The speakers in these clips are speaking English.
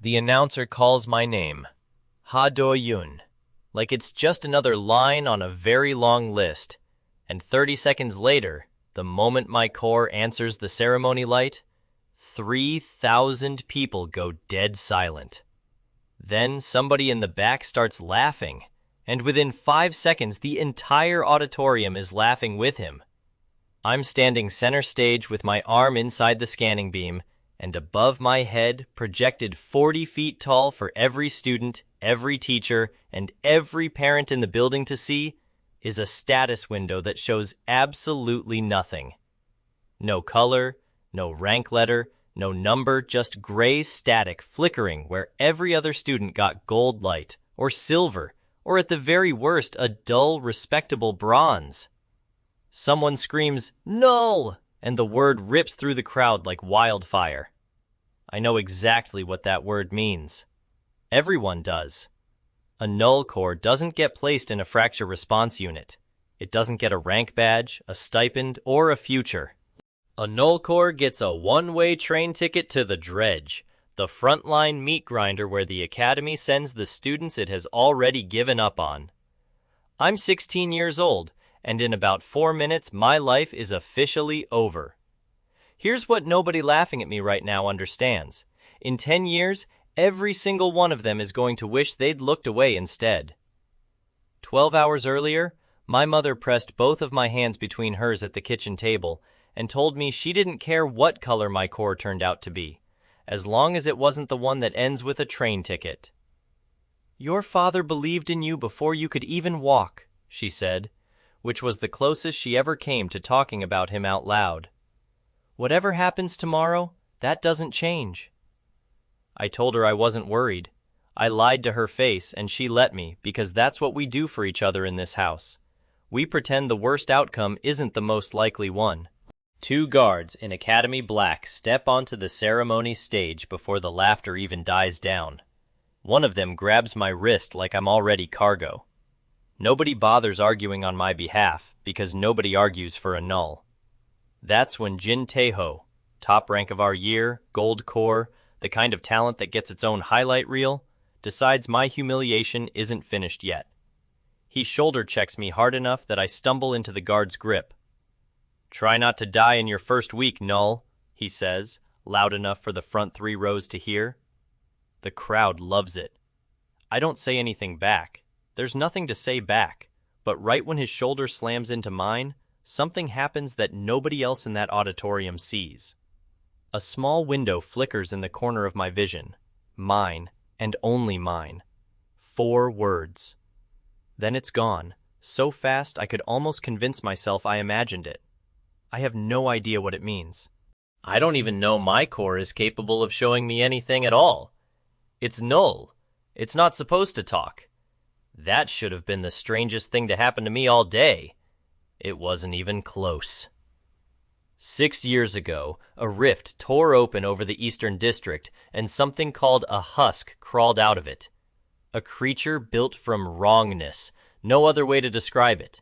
The announcer calls my name, Ha Doyun, like it's just another line on a very long list, and 30 seconds later, the moment my core answers the ceremony light, 3,000 people go dead silent. Then somebody in the back starts laughing, and within 5 seconds the entire auditorium is laughing with him. I'm standing center stage with my arm inside the scanning beam, and above my head, projected 40 feet tall for every student, every teacher, and every parent in the building to see, is a status window that shows absolutely nothing. No color, no rank letter, no number, just gray static flickering where every other student got gold light, or silver, or at the very worst, a dull, respectable bronze. Someone screams, "Null!" and the word rips through the crowd like wildfire. I know exactly what that word means. Everyone does. A NULL Core doesn't get placed in a fracture response unit. It doesn't get a rank badge, a stipend, or a future. A NULL Core gets a one-way train ticket to the dredge, the frontline meat grinder where the academy sends the students it has already given up on. I'm 16 years old, and in about 4 minutes my life is officially over. Here's what nobody laughing at me right now understands. In 10 years, every single one of them is going to wish they'd looked away instead. 12 hours earlier, my mother pressed both of my hands between hers at the kitchen table and told me she didn't care what color my core turned out to be, as long as it wasn't the one that ends with a train ticket. "Your father believed in you before you could even walk," she said, which was the closest she ever came to talking about him out loud. "Whatever happens tomorrow, that doesn't change." I told her I wasn't worried. I lied to her face, and she let me, because that's what we do for each other in this house. We pretend the worst outcome isn't the most likely one. 2 guards in Academy Black step onto the ceremony stage before the laughter even dies down. One of them grabs my wrist like I'm already cargo. Nobody bothers arguing on my behalf, because nobody argues for a null. That's when Jin Taeho, top rank of our year, gold core, the kind of talent that gets its own highlight reel, decides my humiliation isn't finished yet. He shoulder checks me hard enough that I stumble into the guard's grip. "Try not to die in your first week, Null," he says, loud enough for the front 3 rows to hear. The crowd loves it. I don't say anything back. There's nothing to say back, but right when his shoulder slams into mine, something happens that nobody else in that auditorium sees. A small window flickers in the corner of my vision. Mine, and only mine. 4 words. Then it's gone, so fast I could almost convince myself I imagined it. I have no idea what it means. I don't even know my core is capable of showing me anything at all. It's null. It's not supposed to talk. That should have been the strangest thing to happen to me all day. It wasn't even close. 6 years ago, a rift tore open over the Eastern District, and something called a husk crawled out of it. A creature built from wrongness, no other way to describe it.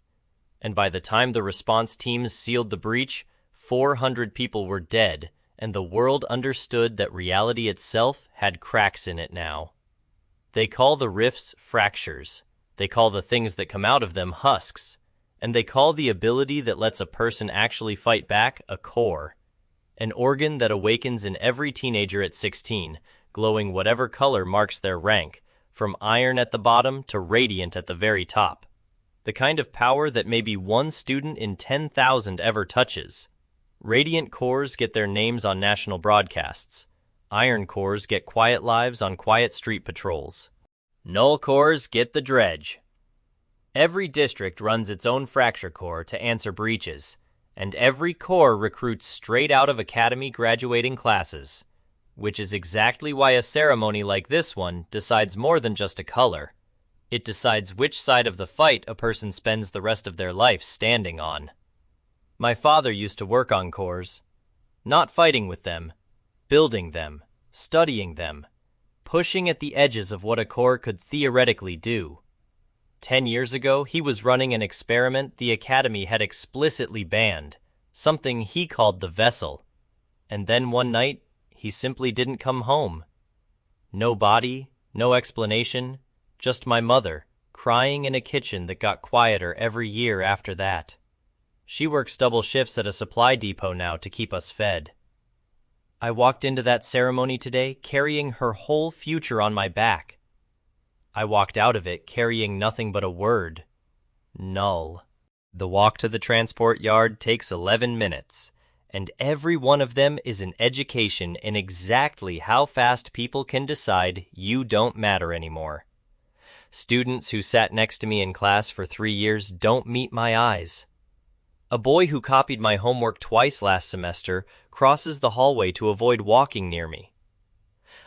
And by the time the response teams sealed the breach, 400 people were dead, and the world understood that reality itself had cracks in it now. They call the rifts fractures. They call the things that come out of them husks. And they call the ability that lets a person actually fight back a core. An organ that awakens in every teenager at 16, glowing whatever color marks their rank, from iron at the bottom to radiant at the very top. The kind of power that maybe one student in 10,000 ever touches. Radiant cores get their names on national broadcasts. Iron cores get quiet lives on quiet street patrols. NULL cores get the dredge. Every district runs its own fracture core to answer breaches, and every core recruits straight out of academy graduating classes, which is exactly why a ceremony like this one decides more than just a color. It decides which side of the fight a person spends the rest of their life standing on. My father used to work on cores, not fighting with them, building them, studying them, pushing at the edges of what a core could theoretically do. 10 years ago, he was running an experiment the Academy had explicitly banned, something he called the vessel. And then one night, he simply didn't come home. No body, no explanation, just my mother, crying in a kitchen that got quieter every year after that. She works double shifts at a supply depot now to keep us fed. I walked into that ceremony today carrying her whole future on my back. I walked out of it carrying nothing but a word: null. The walk to the transport yard takes 11 minutes, and every one of them is an education in exactly how fast people can decide you don't matter anymore. Students who sat next to me in class for 3 years don't meet my eyes. A boy who copied my homework twice last semester crosses the hallway to avoid walking near me.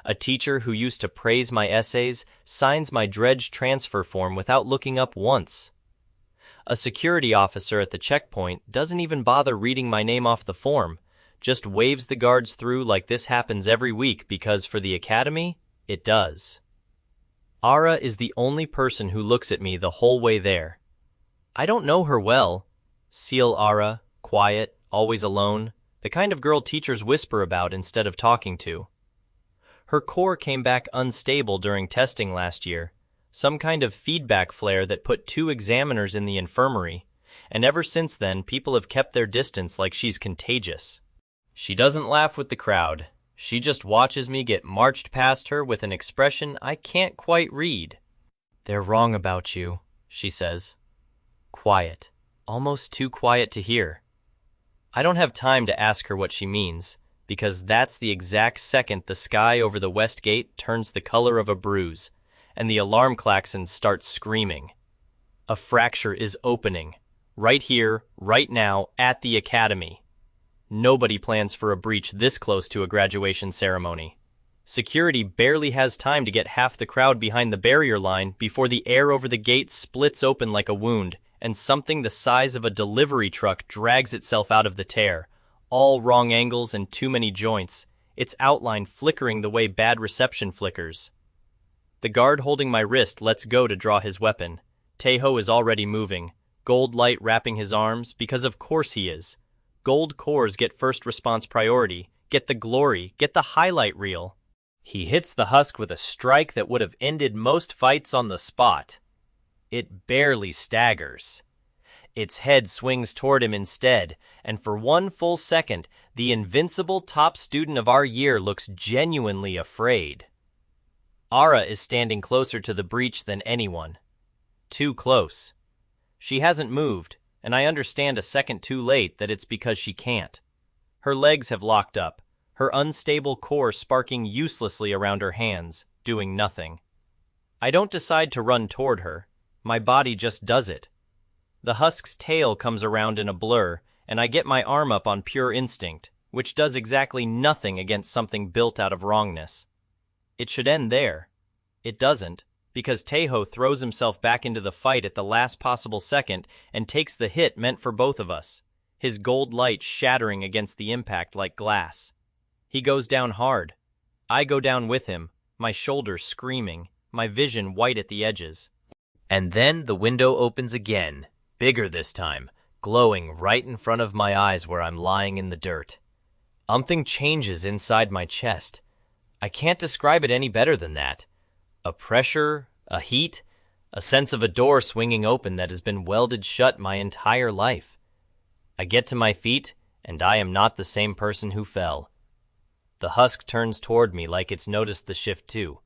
A teacher who used to praise my essays signs my dredge transfer form without looking up once. A security officer at the checkpoint doesn't even bother reading my name off the form, just waves the guards through like this happens every week because for the academy, it does. Ara is the only person who looks at me the whole way there. I don't know her well. Seal Ara, quiet, always alone, the kind of girl teachers whisper about instead of talking to. Her core came back unstable during testing last year, some kind of feedback flare that put 2 examiners in the infirmary, and ever since then people have kept their distance like she's contagious. She doesn't laugh with the crowd. She just watches me get marched past her with an expression I can't quite read. "They're wrong about you," she says. Quiet, almost too quiet to hear. I don't have time to ask her what she means, because that's the exact second the sky over the west gate turns the color of a bruise, and the alarm klaxons start screaming. A fracture is opening, right here, right now, at the academy. Nobody plans for a breach this close to a graduation ceremony. Security barely has time to get half the crowd behind the barrier line before the air over the gate splits open like a wound, and something the size of a delivery truck drags itself out of the tear. All wrong angles and too many joints, its outline flickering the way bad reception flickers. The guard holding my wrist lets go to draw his weapon. Taeho is already moving, gold light wrapping his arms, because of course he is. Gold cores get first response priority, get the glory, get the highlight reel. He hits the husk with a strike that would have ended most fights on the spot. It barely staggers. Its head swings toward him instead, and for 1 full second, the invincible top student of our year looks genuinely afraid. Ara is standing closer to the breach than anyone. Too close. She hasn't moved, and I understand a second too late that it's because she can't. Her legs have locked up, her unstable core sparking uselessly around her hands, doing nothing. I don't decide to run toward her. My body just does it. The husk's tail comes around in a blur, and I get my arm up on pure instinct, which does exactly nothing against something built out of wrongness. It should end there. It doesn't, because Taeho throws himself back into the fight at the last possible second and takes the hit meant for both of us, his gold light shattering against the impact like glass. He goes down hard. I go down with him, my shoulders screaming, my vision white at the edges. And then the window opens again, bigger this time, glowing right in front of my eyes where I'm lying in the dirt. Something changes inside my chest. I can't describe it any better than that. A pressure, a heat, a sense of a door swinging open that has been welded shut my entire life. I get to my feet, and I am not the same person who fell. The husk turns toward me like it's noticed the shift too.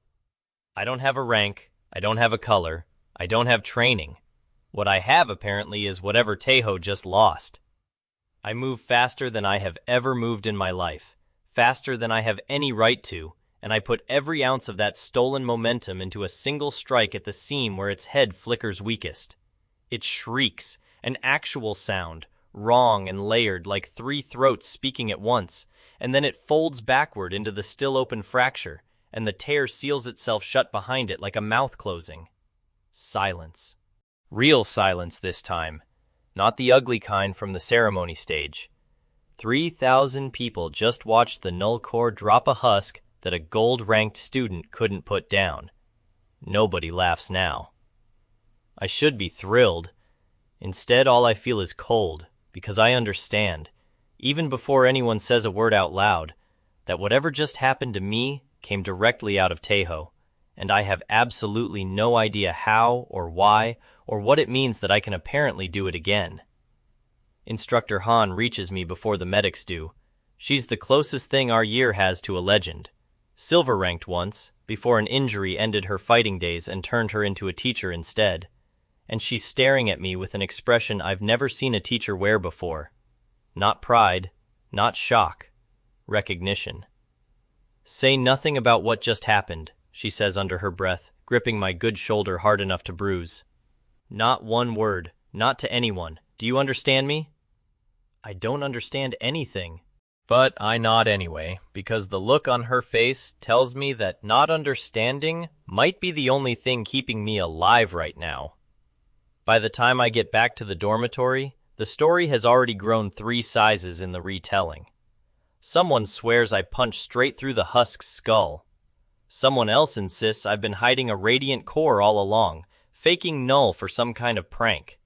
I don't have a rank, I don't have a color, I don't have training. What I have apparently is whatever Taeho just lost. I move faster than I have ever moved in my life, faster than I have any right to, and I put every ounce of that stolen momentum into a single strike at the seam where its head flickers weakest. It shrieks, an actual sound, wrong and layered like 3 throats speaking at once, and then it folds backward into the still open fracture, and the tear seals itself shut behind it like a mouth closing. Silence. Real silence this time, not the ugly kind from the ceremony stage. 3,000 people just watched the NULL Core drop a husk that a gold-ranked student couldn't put down. Nobody laughs now. I should be thrilled. Instead, all I feel is cold, because I understand, even before anyone says a word out loud, that whatever just happened to me came directly out of Taeho, and I have absolutely no idea how or why or what it means that I can apparently do it again. Instructor Han reaches me before the medics do. She's the closest thing our year has to a legend. Silver ranked once, before an injury ended her fighting days and turned her into a teacher instead. And she's staring at me with an expression I've never seen a teacher wear before. Not pride, not shock, recognition. Say nothing about what just happened, she says under her breath, gripping my good shoulder hard enough to bruise. Not one word, not to anyone. Do you understand me? I don't understand anything. But I nod anyway, because the look on her face tells me that not understanding might be the only thing keeping me alive right now. By the time I get back to the dormitory, the story has already grown 3 sizes in the retelling. Someone swears I punched straight through the husk's skull. Someone else insists I've been hiding a radiant core all along, faking Null for some kind of prank.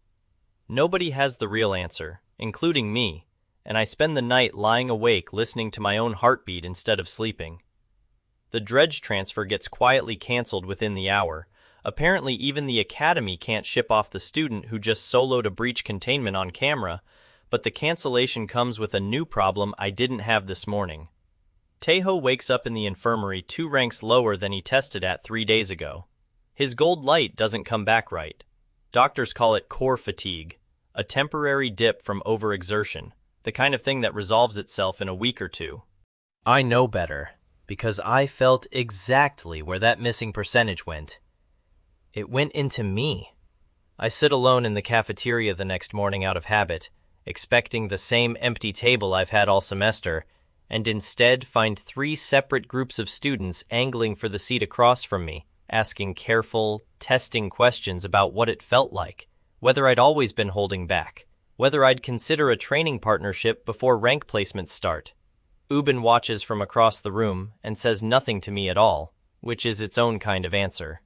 Nobody has the real answer, including me, and I spend the night lying awake listening to my own heartbeat instead of sleeping. The dredge transfer gets quietly canceled within the hour. Apparently even the academy can't ship off the student who just soloed a breach containment on camera, but the cancellation comes with a new problem I didn't have this morning. Taeho wakes up in the infirmary 2 ranks lower than he tested at 3 days ago. His gold light doesn't come back right. Doctors call it core fatigue, a temporary dip from overexertion, the kind of thing that resolves itself in a week or 2. I know better, because I felt exactly where that missing percentage went. It went into me. I sit alone in the cafeteria the next morning out of habit, expecting the same empty table I've had all semester, and instead find 3 separate groups of students angling for the seat across from me, asking careful, testing questions about what it felt like, whether I'd always been holding back, whether I'd consider a training partnership before rank placements start. Ubin watches from across the room and says nothing to me at all, which is its own kind of answer.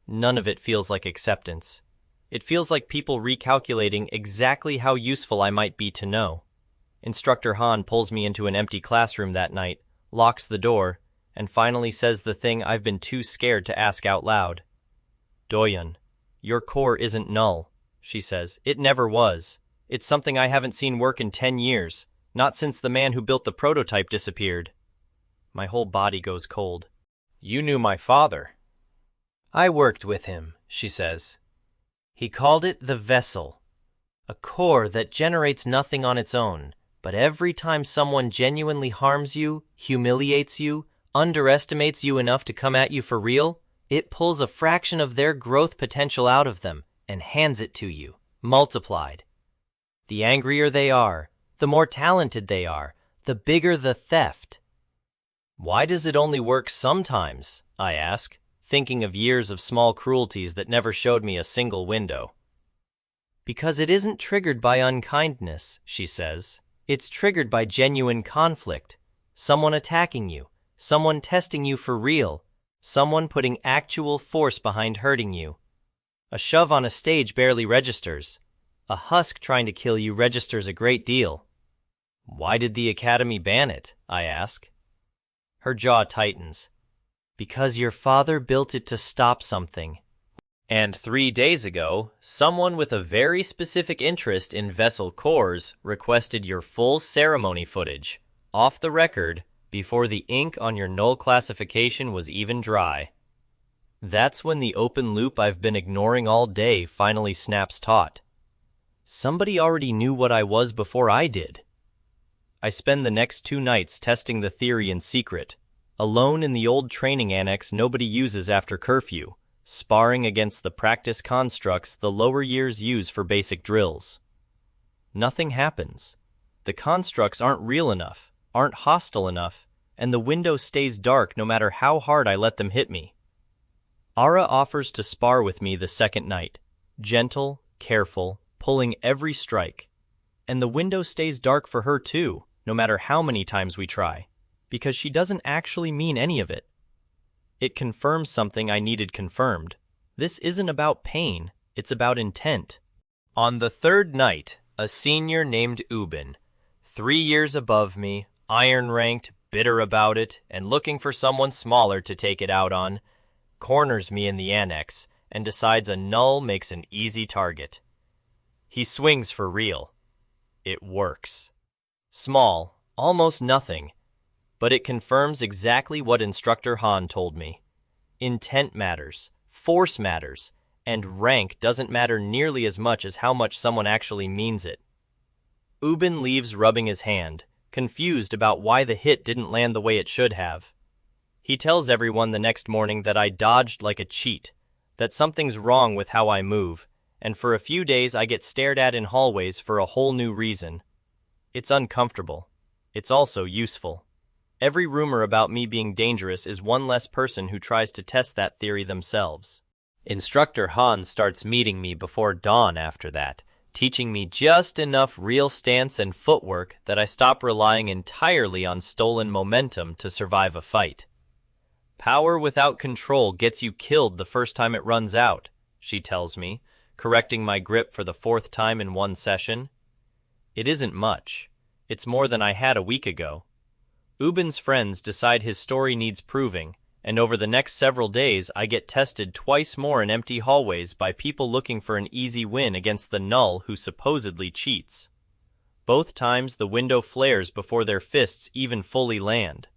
None of it feels like acceptance. It feels like people recalculating exactly how useful I might be to know. Instructor Han pulls me into an empty classroom that night, locks the door, and finally says the thing I've been too scared to ask out loud. Doyun, your core isn't null, she says. It never was. It's something I haven't seen work in 10 years, not since the man who built the prototype disappeared. My whole body goes cold. You knew my father. I worked with him, she says. He called it the vessel, a core that generates nothing on its own, but every time someone genuinely harms you, humiliates you, underestimates you enough to come at you for real, it pulls a fraction of their growth potential out of them and hands it to you, multiplied. The angrier they are, the more talented they are, the bigger the theft. Why does it only work sometimes? I ask, thinking of years of small cruelties that never showed me a single window. Because it isn't triggered by unkindness, she says. It's triggered by genuine conflict. Someone attacking you, someone testing you for real, someone putting actual force behind hurting you. A shove on a stage barely registers. A husk trying to kill you registers a great deal. Why did the academy ban it? I ask. Her jaw tightens. Because your father built it to stop something. And 3 days ago, someone with a very specific interest in vessel cores requested your full ceremony footage, off the record, before the ink on your null classification was even dry. That's when the open loop I've been ignoring all day finally snaps taut. Somebody already knew what I was before I did. I spend the next 2 nights testing the theory in secret, alone in the old training annex nobody uses after curfew, sparring against the practice constructs the lower years use for basic drills. Nothing happens. The constructs aren't real enough, aren't hostile enough, and the window stays dark no matter how hard I let them hit me. Ara offers to spar with me the second night, gentle, careful, pulling every strike. And the window stays dark for her too, no matter how many times we try, because she doesn't actually mean any of it. It confirms something I needed confirmed. This isn't about pain, it's about intent. On the 3rd night, a senior named Ubin, 3 years above me, iron-ranked, bitter about it and looking for someone smaller to take it out on, corners me in the annex and decides a null makes an easy target. He swings for real. It works. Small, almost nothing, but it confirms exactly what Instructor Han told me. Intent matters, force matters, and rank doesn't matter nearly as much as how much someone actually means it. Ubin leaves rubbing his hand, confused about why the hit didn't land the way it should have. He tells everyone the next morning that I dodged like a cheat, that something's wrong with how I move, and for a few days I get stared at in hallways for a whole new reason. It's uncomfortable. It's also useful. Every rumor about me being dangerous is one less person who tries to test that theory themselves. Instructor Han starts meeting me before dawn after that, teaching me just enough real stance and footwork that I stop relying entirely on stolen momentum to survive a fight. Power without control gets you killed the first time it runs out, she tells me, correcting my grip for the 4th time in one session. It isn't much. It's more than I had a week ago. Ubin's friends decide his story needs proving, and over the next several days I get tested twice more in empty hallways by people looking for an easy win against the null who supposedly cheats. Both times the window flares before their fists even fully land.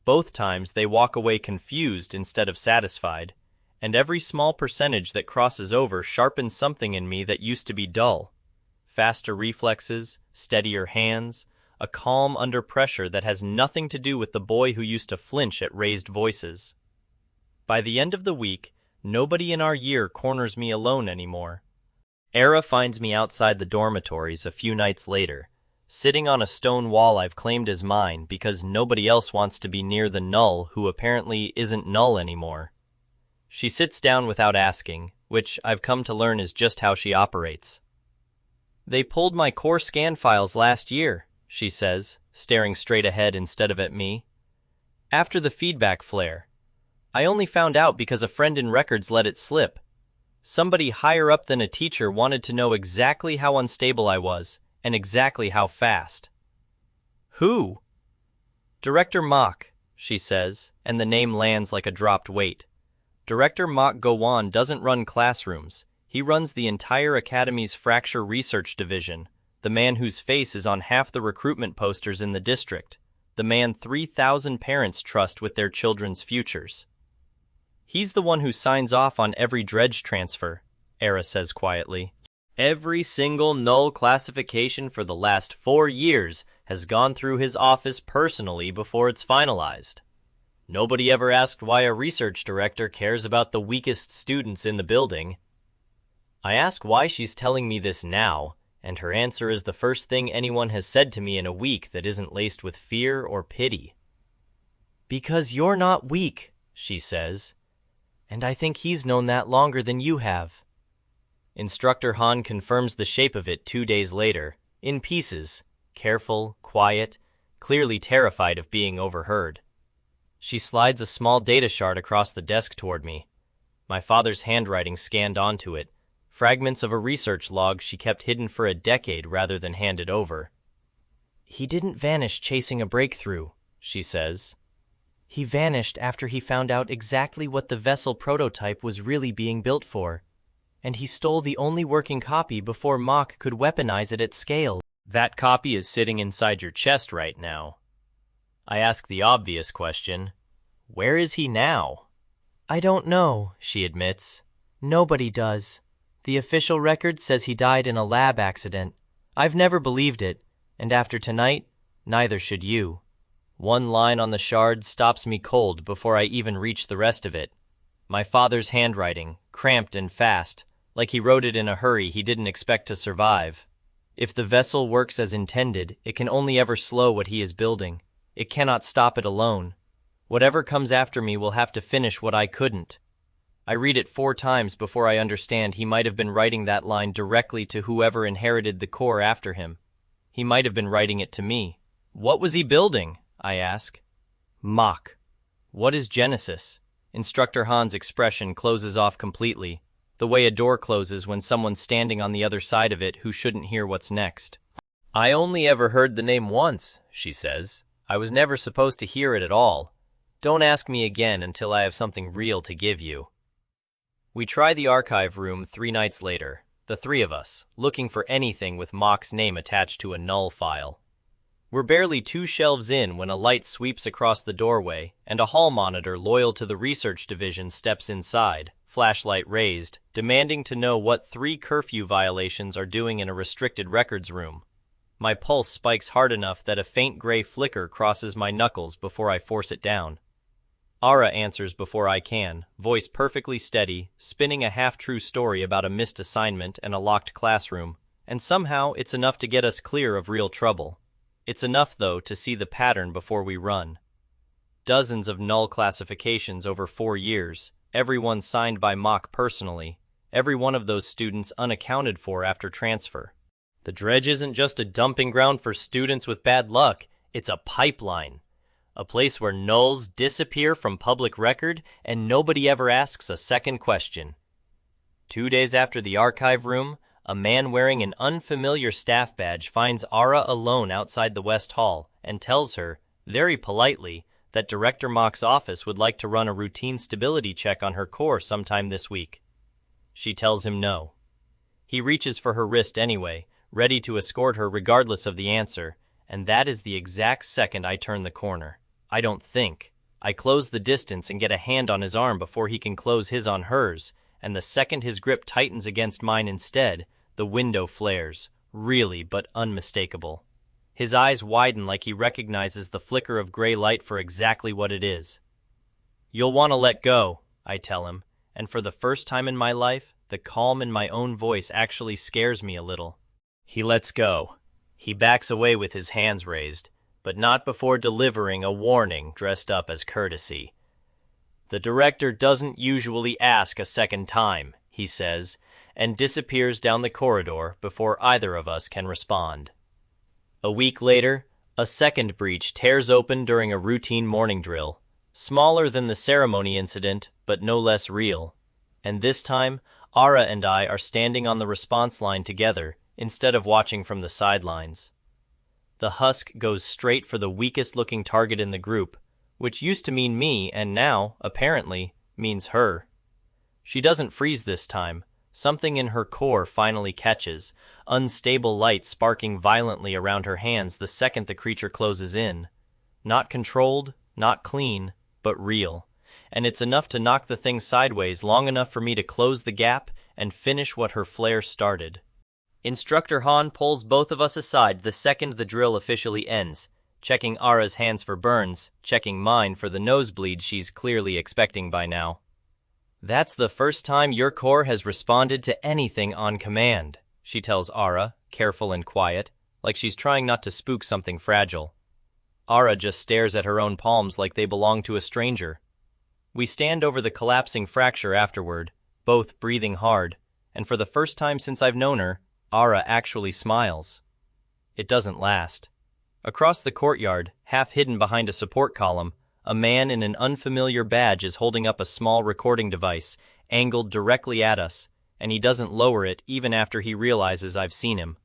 Both times they walk away confused instead of satisfied, and every small percentage that crosses over sharpens something in me that used to be dull. Faster reflexes, steadier hands, a calm under pressure that has nothing to do with the boy who used to flinch at raised voices. By the end of the week, nobody in our year corners me alone anymore. Era finds me outside the dormitories a few nights later, sitting on a stone wall I've claimed as mine because nobody else wants to be near the null who apparently isn't null anymore. She sits down without asking, which I've come to learn is just how she operates. They pulled my core scan files last year, she says, staring straight ahead instead of at me. After the feedback flare. I only found out because a friend in records let it slip. Somebody higher up than a teacher wanted to know exactly how unstable I was, and exactly how fast. Who? Director Mok, she says, and the name lands like a dropped weight. Director Mok Gowon doesn't run classrooms. He runs the entire Academy's Fracture Research Division, the man whose face is on half the recruitment posters in the district, the man 3,000 parents trust with their children's futures. He's the one who signs off on every dredge transfer, Era says quietly. Every single null classification for the last 4 years has gone through his office personally before it's finalized. Nobody ever asked why a research director cares about the weakest students in the building. I ask why she's telling me this now, and her answer is the first thing anyone has said to me in a week that isn't laced with fear or pity. Because you're not weak, she says, and I think he's known that longer than you have. Instructor Han confirms the shape of it 2 days later, in pieces, careful, quiet, clearly terrified of being overheard. She slides a small data shard across the desk toward me. My father's handwriting scanned onto it, fragments of a research log she kept hidden for a decade rather than handed over. He didn't vanish chasing a breakthrough, she says. He vanished after he found out exactly what the vessel prototype was really being built for, and he stole the only working copy before Mok could weaponize it at scale. That copy is sitting inside your chest right now. I ask the obvious question, where is he now? I don't know, she admits. Nobody does. The official record says he died in a lab accident. I've never believed it, and after tonight, neither should you. One line on the shard stops me cold before I even reach the rest of it. My father's handwriting, cramped and fast, like he wrote it in a hurry he didn't expect to survive. If the vessel works as intended, it can only ever slow what he is building. It cannot stop it alone. Whatever comes after me will have to finish what I couldn't. I read it 4 times before I understand he might have been writing that line directly to whoever inherited the core after him. He might have been writing it to me. What was he building? I ask. Mok. What is Genesis? Instructor Han's expression closes off completely, the way a door closes when someone's standing on the other side of it who shouldn't hear what's next. I only ever heard the name once, she says. I was never supposed to hear it at all. Don't ask me again until I have something real to give you. We try the archive room 3 nights later, the 3 of us, looking for anything with Mock's name attached to a null file. We're barely 2 shelves in when a light sweeps across the doorway and a hall monitor loyal to the research division steps inside, flashlight raised, demanding to know what 3 curfew violations are doing in a restricted records room. My pulse spikes hard enough that a faint gray flicker crosses my knuckles before I force it down. Ara answers before I can, voice perfectly steady, spinning a half-true story about a missed assignment and a locked classroom, and somehow it's enough to get us clear of real trouble. It's enough, though, to see the pattern before we run. Dozens of null classifications over 4 years, every one signed by Mock personally, every one of those students unaccounted for after transfer. The dredge isn't just a dumping ground for students with bad luck, it's a pipeline. A place where nulls disappear from public record and nobody ever asks a second question. 2 days after the archive room, a man wearing an unfamiliar staff badge finds Ara alone outside the West Hall and tells her, very politely, that Director Mock's office would like to run a routine stability check on her core sometime this week. She tells him no. He reaches for her wrist anyway, ready to escort her regardless of the answer, and that is the exact second I turn the corner. I don't think. I close the distance and get a hand on his arm before he can close his on hers, and the second his grip tightens against mine instead, the window flares, really but unmistakable. His eyes widen like he recognizes the flicker of gray light for exactly what it is. "You'll want to let go," I tell him, and for the first time in my life, the calm in my own voice actually scares me a little. He lets go. He backs away with his hands raised, but not before delivering a warning dressed up as courtesy. "The director doesn't usually ask a second time," he says, and disappears down the corridor before either of us can respond. A week later, a second breach tears open during a routine morning drill, smaller than the ceremony incident, but no less real. And this time, Ara and I are standing on the response line together, instead of watching from the sidelines. The husk goes straight for the weakest-looking target in the group, which used to mean me and now, apparently, means her. She doesn't freeze this time. Something in her core finally catches, unstable light sparking violently around her hands the second the creature closes in. Not controlled, not clean, but real. And it's enough to knock the thing sideways long enough for me to close the gap and finish what her flare started. Instructor Han pulls both of us aside the second the drill officially ends, checking Ara's hands for burns, checking mine for the nosebleed she's clearly expecting by now. "That's the first time your core has responded to anything on command," she tells Ara, careful and quiet, like she's trying not to spook something fragile. Ara just stares at her own palms like they belong to a stranger. We stand over the collapsing fracture afterward, both breathing hard, and for the first time since I've known her, Ara actually smiles. It doesn't last. Across the courtyard, half hidden behind a support column, a man in an unfamiliar badge is holding up a small recording device, angled directly at us, and he doesn't lower it even after he realizes I've seen him.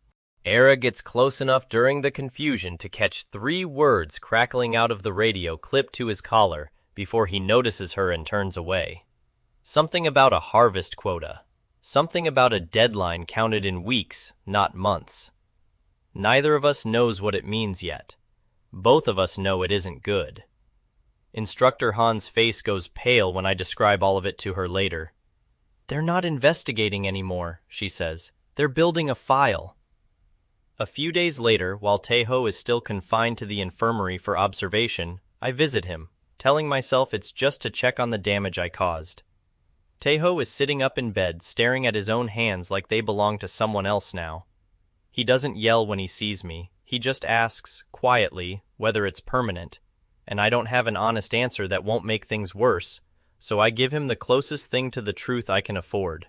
Ara gets close enough during the confusion to catch 3 words crackling out of the radio clipped to his collar before he notices her and turns away. Something about a harvest quota. Something about a deadline counted in weeks, not months. Neither of us knows what it means yet. Both of us know it isn't good. Instructor Han's face goes pale when I describe all of it to her later. "They're not investigating anymore," she says. "They're building a file." A few days later, while Taeho is still confined to the infirmary for observation, I visit him, telling myself it's just to check on the damage I caused. Taeho is sitting up in bed, staring at his own hands like they belong to someone else now. He doesn't yell when he sees me. He just asks, quietly, whether it's permanent, and I don't have an honest answer that won't make things worse, so I give him the closest thing to the truth I can afford.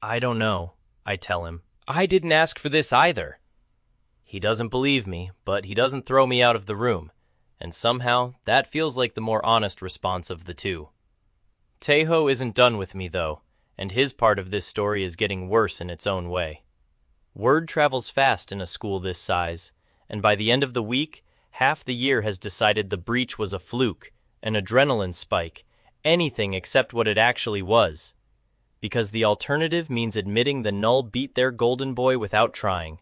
"I don't know," I tell him. "I didn't ask for this either." He doesn't believe me, but he doesn't throw me out of the room, and somehow that feels like the more honest response of the two. Taeho isn't done with me, though, and his part of this story is getting worse in its own way. Word travels fast in a school this size, and by the end of the week, Half the year has decided the breach was a fluke, an adrenaline spike, anything except what it actually was. Because the alternative means admitting the Null beat their golden boy without trying.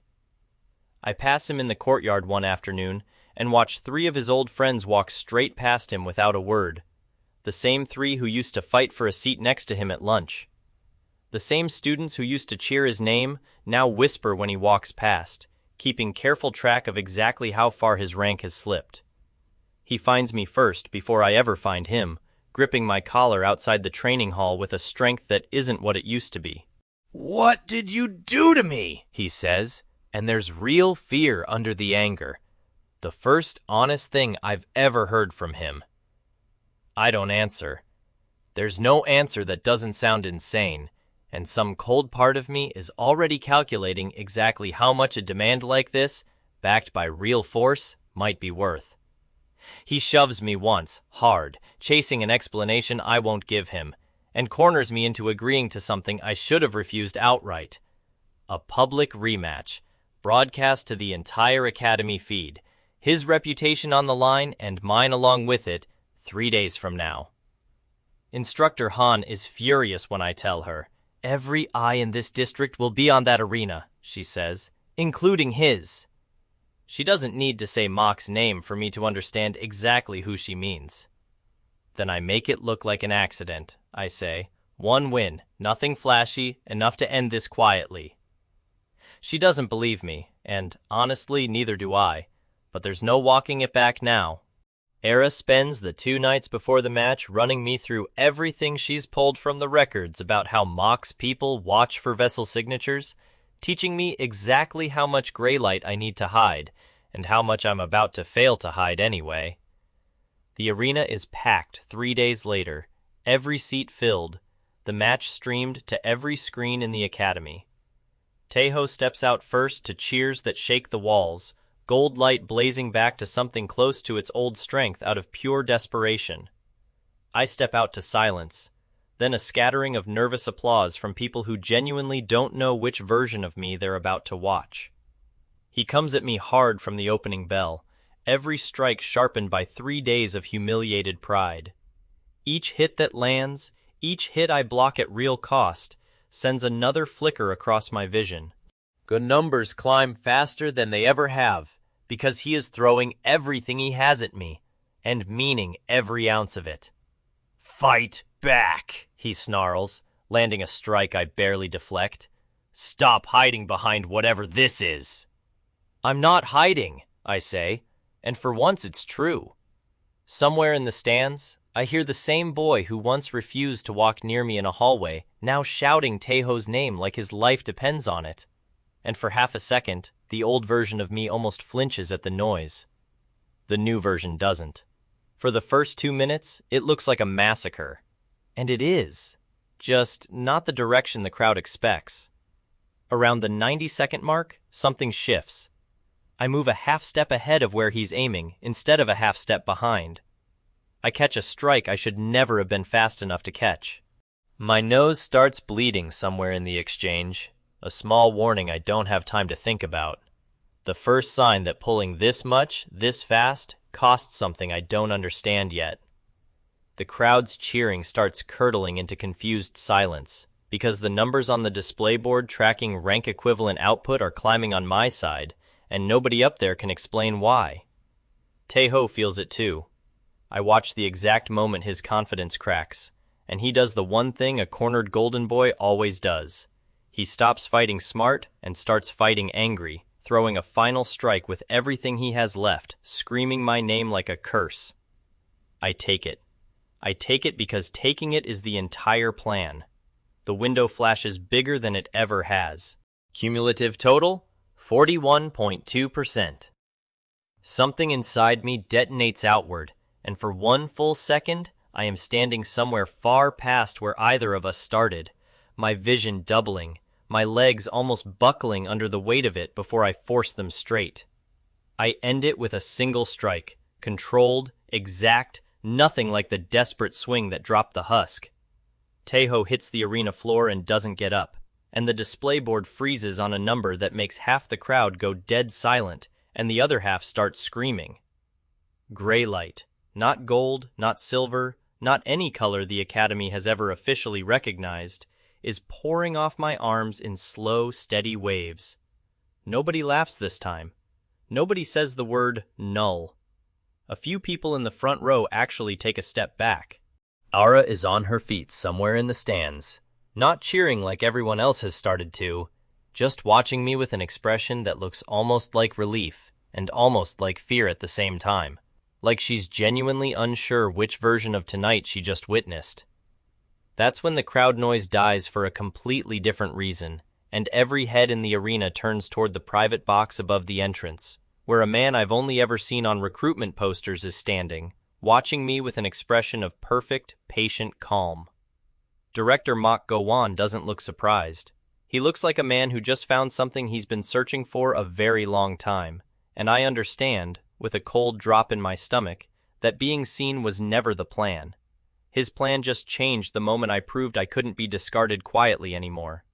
I pass him in the courtyard one afternoon and watch 3 of his old friends walk straight past him without a word. The same 3 who used to fight for a seat next to him at lunch. The same students who used to cheer his name now whisper when he walks past, keeping careful track of exactly how far his rank has slipped. He finds me first before I ever find him, gripping my collar outside the training hall with a strength that isn't what it used to be. "What did you do to me?" he says, and there's real fear under the anger. The first honest thing I've ever heard from him. I don't answer. There's no answer that doesn't sound insane, and some cold part of me is already calculating exactly how much a demand like this, backed by real force, might be worth. He shoves me once, hard, chasing an explanation I won't give him, and corners me into agreeing to something I should have refused outright. A public rematch, broadcast to the entire Academy feed, his reputation on the line and mine along with it, 3 days from now. Instructor Han is furious when I tell her. "Every eye in this district will be on that arena," she says, "including his." She doesn't need to say Mock's name for me to understand exactly who she means. "Then I make it look like an accident," I say. "1 win, nothing flashy, enough to end this quietly." She doesn't believe me, and honestly, neither do I, but there's no walking it back now. Era spends the 2 nights before the match running me through everything she's pulled from the records about how Mock's people watch for vessel signatures, teaching me exactly how much gray light I need to hide, and how much I'm about to fail to hide anyway. The arena is packed 3 days later, every seat filled, the match streamed to every screen in the academy. Taeho steps out first to cheers that shake the walls, gold light blazing back to something close to its old strength out of pure desperation. I step out to silence, then a scattering of nervous applause from people who genuinely don't know which version of me they're about to watch. He comes at me hard from the opening bell, every strike sharpened by 3 days of humiliated pride. Each hit that lands, each hit I block at real cost, sends another flicker across my vision. Good numbers climb faster than they ever have, because he is throwing everything he has at me, and meaning every ounce of it. "Fight back," he snarls, landing a strike I barely deflect. "Stop hiding behind whatever this is." "I'm not hiding," I say, and for once it's true. Somewhere in the stands, I hear the same boy who once refused to walk near me in a hallway, now shouting Taeho's name like his life depends on it. And for half a second, the old version of me almost flinches at the noise. The new version doesn't. For the first 2 minutes, it looks like a massacre. And it is. Just not the direction the crowd expects. Around the 90-second mark, something shifts. I move a half step ahead of where he's aiming, instead of a half step behind. I catch a strike I should never have been fast enough to catch. My nose starts bleeding somewhere in the exchange. A small warning I don't have time to think about. The first sign that pulling this much, this fast, costs something I don't understand yet. The crowd's cheering starts curdling into confused silence, because the numbers on the display board tracking rank equivalent output are climbing on my side, and nobody up there can explain why. Taeho feels it too. I watch the exact moment his confidence cracks, and he does the one thing a cornered golden boy always does. He stops fighting smart and starts fighting angry, throwing a final strike with everything he has left, screaming my name like a curse. I take it. I take it because taking it is the entire plan. The window flashes bigger than it ever has. Cumulative total, 41.2%. Something inside me detonates outward, and for 1 full second, I am standing somewhere far past where either of us started, my vision doubling, my legs almost buckling under the weight of it before I force them straight. I end it with a single strike, controlled, exact, nothing like the desperate swing that dropped the husk. Taeho hits the arena floor and doesn't get up, and the display board freezes on a number that makes half the crowd go dead silent and the other half starts screaming. Gray light. Not gold, not silver, not any color the Academy has ever officially recognized, is pouring off my arms in slow, steady waves. Nobody laughs this time. Nobody says the word null. A few people in the front row actually take a step back. Ara is on her feet somewhere in the stands, not cheering like everyone else has started to, just watching me with an expression that looks almost like relief and almost like fear at the same time, like she's genuinely unsure which version of tonight she just witnessed. That's when the crowd noise dies for a completely different reason, and every head in the arena turns toward the private box above the entrance, where a man I've only ever seen on recruitment posters is standing, watching me with an expression of perfect, patient calm. Director Mok Go-won doesn't look surprised. He looks like a man who just found something he's been searching for a very long time, and I understand, with a cold drop in my stomach, that being seen was never the plan. His plan just changed the moment I proved I couldn't be discarded quietly anymore.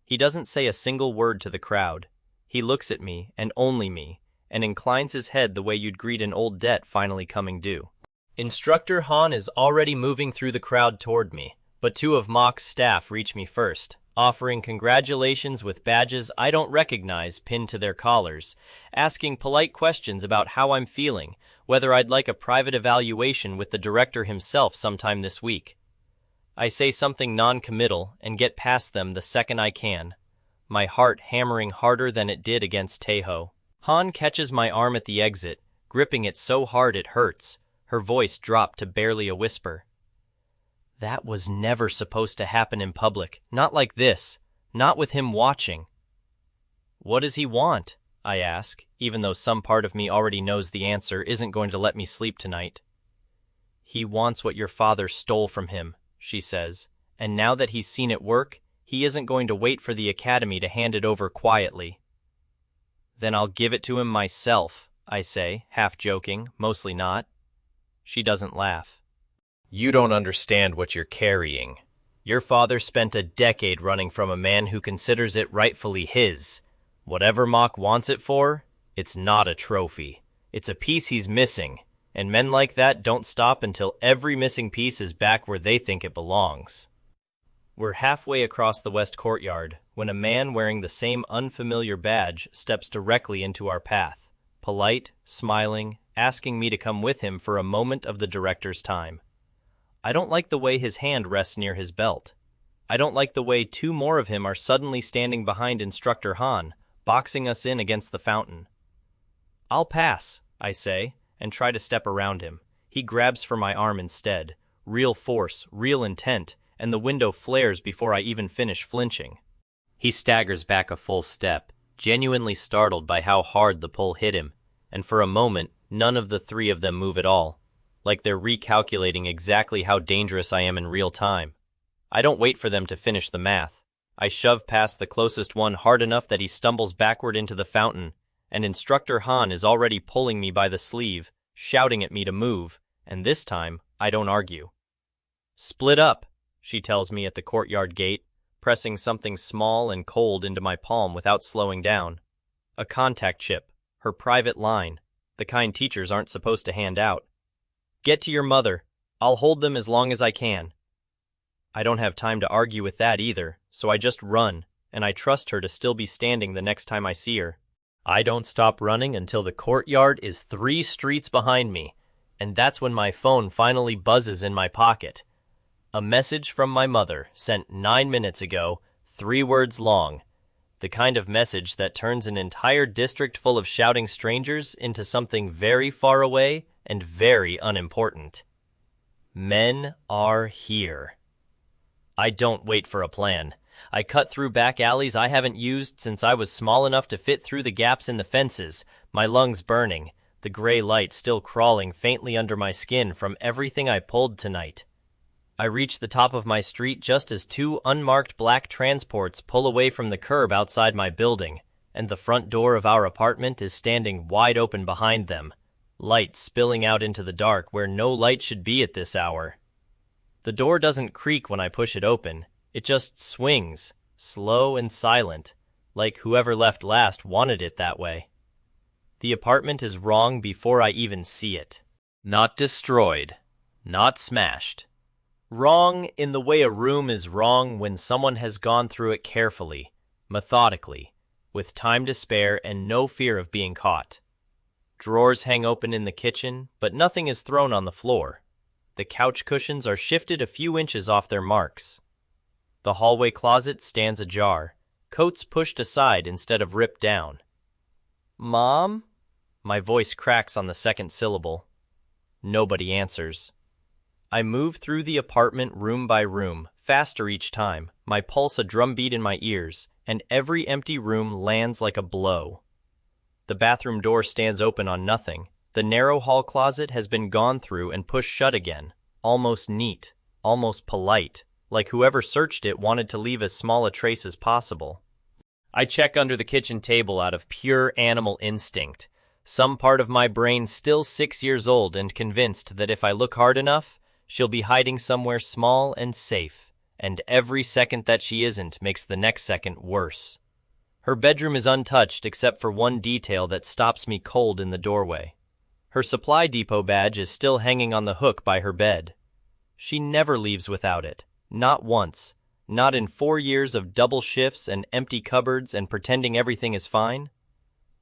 He doesn't say a single word to the crowd. He looks at me, and only me, and inclines his head the way you'd greet an old debt finally coming due. Instructor Han is already moving through the crowd toward me, but two of Mok's staff reach me first, offering congratulations with badges I don't recognize pinned to their collars, asking polite questions about how I'm feeling, whether I'd like a private evaluation with the director himself sometime this week. I say something non-committal and get past them the second I can, my heart hammering harder than it did against Taeho. Han catches my arm at the exit, gripping it so hard it hurts, her voice dropped to barely a whisper. That was never supposed to happen in public, not like this, not with him watching. What does he want? I ask, even though some part of me already knows the answer isn't going to let me sleep tonight. He wants what your father stole from him, she says, and now that he's seen it work, he isn't going to wait for the Academy to hand it over quietly. Then I'll give it to him myself, I say, half joking, mostly not. She doesn't laugh. You don't understand what you're carrying. Your father spent a decade running from a man who considers it rightfully his. Whatever Mok wants it for, it's not a trophy. It's a piece he's missing, and men like that don't stop until every missing piece is back where they think it belongs. We're halfway across the West Courtyard when a man wearing the same unfamiliar badge steps directly into our path, polite, smiling, asking me to come with him for a moment of the director's time. I don't like the way his hand rests near his belt. I don't like the way two more of him are suddenly standing behind Instructor Han, boxing us in against the fountain. I'll pass, I say, and try to step around him. He grabs for my arm instead. Real force, real intent, and the window flares before I even finish flinching. He staggers back a full step, genuinely startled by how hard the pull hit him, and for a moment, none of the three of them move at all, like they're recalculating exactly how dangerous I am in real time. I don't wait for them to finish the math. I shove past the closest one hard enough that he stumbles backward into the fountain, and Instructor Han is already pulling me by the sleeve, shouting at me to move, and this time, I don't argue. Split up, she tells me at the courtyard gate, pressing something small and cold into my palm without slowing down. A contact chip, her private line, the kind teachers aren't supposed to hand out. Get to your mother. I'll hold them as long as I can. I don't have time to argue with that either, so I just run, and I trust her to still be standing the next time I see her. I don't stop running until the courtyard is 3 streets behind me, and that's when my phone finally buzzes in my pocket. A message from my mother, sent 9 minutes ago, 3 words long. The kind of message that turns an entire district full of shouting strangers into something very far away and very unimportant. Men are here. I don't wait for a plan. I cut through back alleys I haven't used since I was small enough to fit through the gaps in the fences, my lungs burning, the gray light still crawling faintly under my skin from everything I pulled tonight. I reach the top of my street just as 2 unmarked black transports pull away from the curb outside my building, and the front door of our apartment is standing wide open behind them, light spilling out into the dark where no light should be at this hour. The door doesn't creak when I push it open, it just swings, slow and silent, like whoever left last wanted it that way. The apartment is wrong before I even see it. Not destroyed, not smashed. Wrong in the way a room is wrong when someone has gone through it carefully, methodically, with time to spare and no fear of being caught. Drawers hang open in the kitchen, but nothing is thrown on the floor. The couch cushions are shifted a few inches off their marks. The hallway closet stands ajar, coats pushed aside instead of ripped down. "Mom?" My voice cracks on the second syllable. Nobody answers. I move through the apartment room by room, faster each time, my pulse a drumbeat in my ears, and every empty room lands like a blow. The bathroom door stands open on nothing. The narrow hall closet has been gone through and pushed shut again, almost neat, almost polite, like whoever searched it wanted to leave as small a trace as possible. I check under the kitchen table out of pure animal instinct, some part of my brain still 6 years old and convinced that if I look hard enough, she'll be hiding somewhere small and safe, and every second that she isn't makes the next second worse. Her bedroom is untouched except for one detail that stops me cold in the doorway. Her supply depot badge is still hanging on the hook by her bed. She never leaves without it, not once, not in 4 years of double shifts and empty cupboards and pretending everything is fine.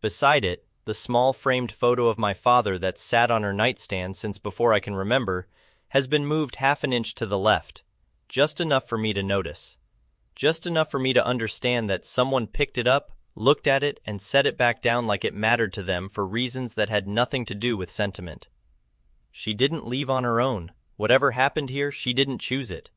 Beside it, the small framed photo of my father that sat on her nightstand since before I can remember has been moved half an inch to the left, just enough for me to notice. Just enough for me to understand that someone picked it up, looked at it, and set it back down like it mattered to them for reasons that had nothing to do with sentiment. She didn't leave on her own. Whatever happened here, she didn't choose it.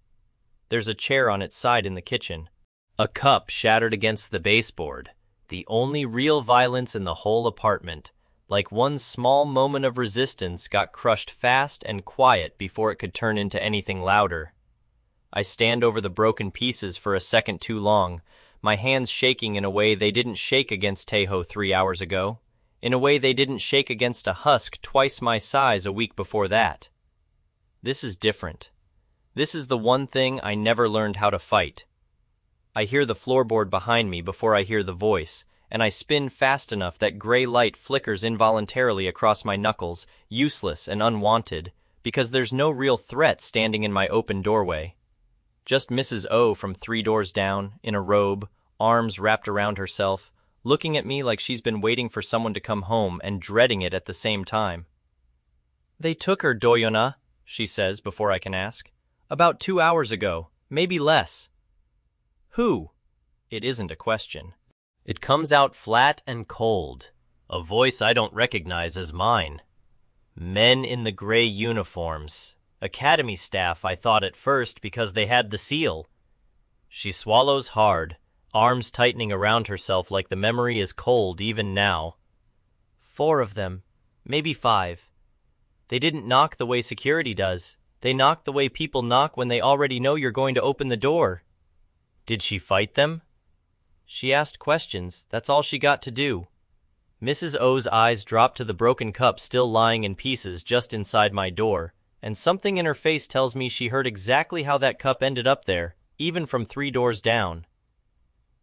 There's a chair on its side in the kitchen. A cup shattered against the baseboard, the only real violence in the whole apartment, like one small moment of resistance got crushed fast and quiet before it could turn into anything louder. I stand over the broken pieces for a second too long, my hands shaking in a way they didn't shake against Tejo 3 hours ago, in a way they didn't shake against a husk twice my size a week before that. This is different. This is the one thing I never learned how to fight. I hear the floorboard behind me before I hear the voice, and I spin fast enough that gray light flickers involuntarily across my knuckles, useless and unwanted, because there's no real threat standing in my open doorway. Just Mrs. O from 3 doors down, in a robe, arms wrapped around herself, looking at me like she's been waiting for someone to come home and dreading it at the same time. "They took her, Doyuna," she says before I can ask. "About 2 hours ago, maybe less." "Who?" It isn't a question. It comes out flat and cold, a voice I don't recognize as mine. Men in the gray uniforms. Academy staff, I thought at first, because they had the seal. She swallows hard, arms tightening around herself like the memory is cold even now. 4 of them, maybe 5. They didn't knock the way security does. They knocked the way people knock when they already know you're going to open the door. Did she fight them? She asked questions, that's all she got to do. Mrs. O's eyes dropped to the broken cup still lying in pieces just inside my door, and something in her face tells me she heard exactly how that cup ended up there, even from 3 doors down.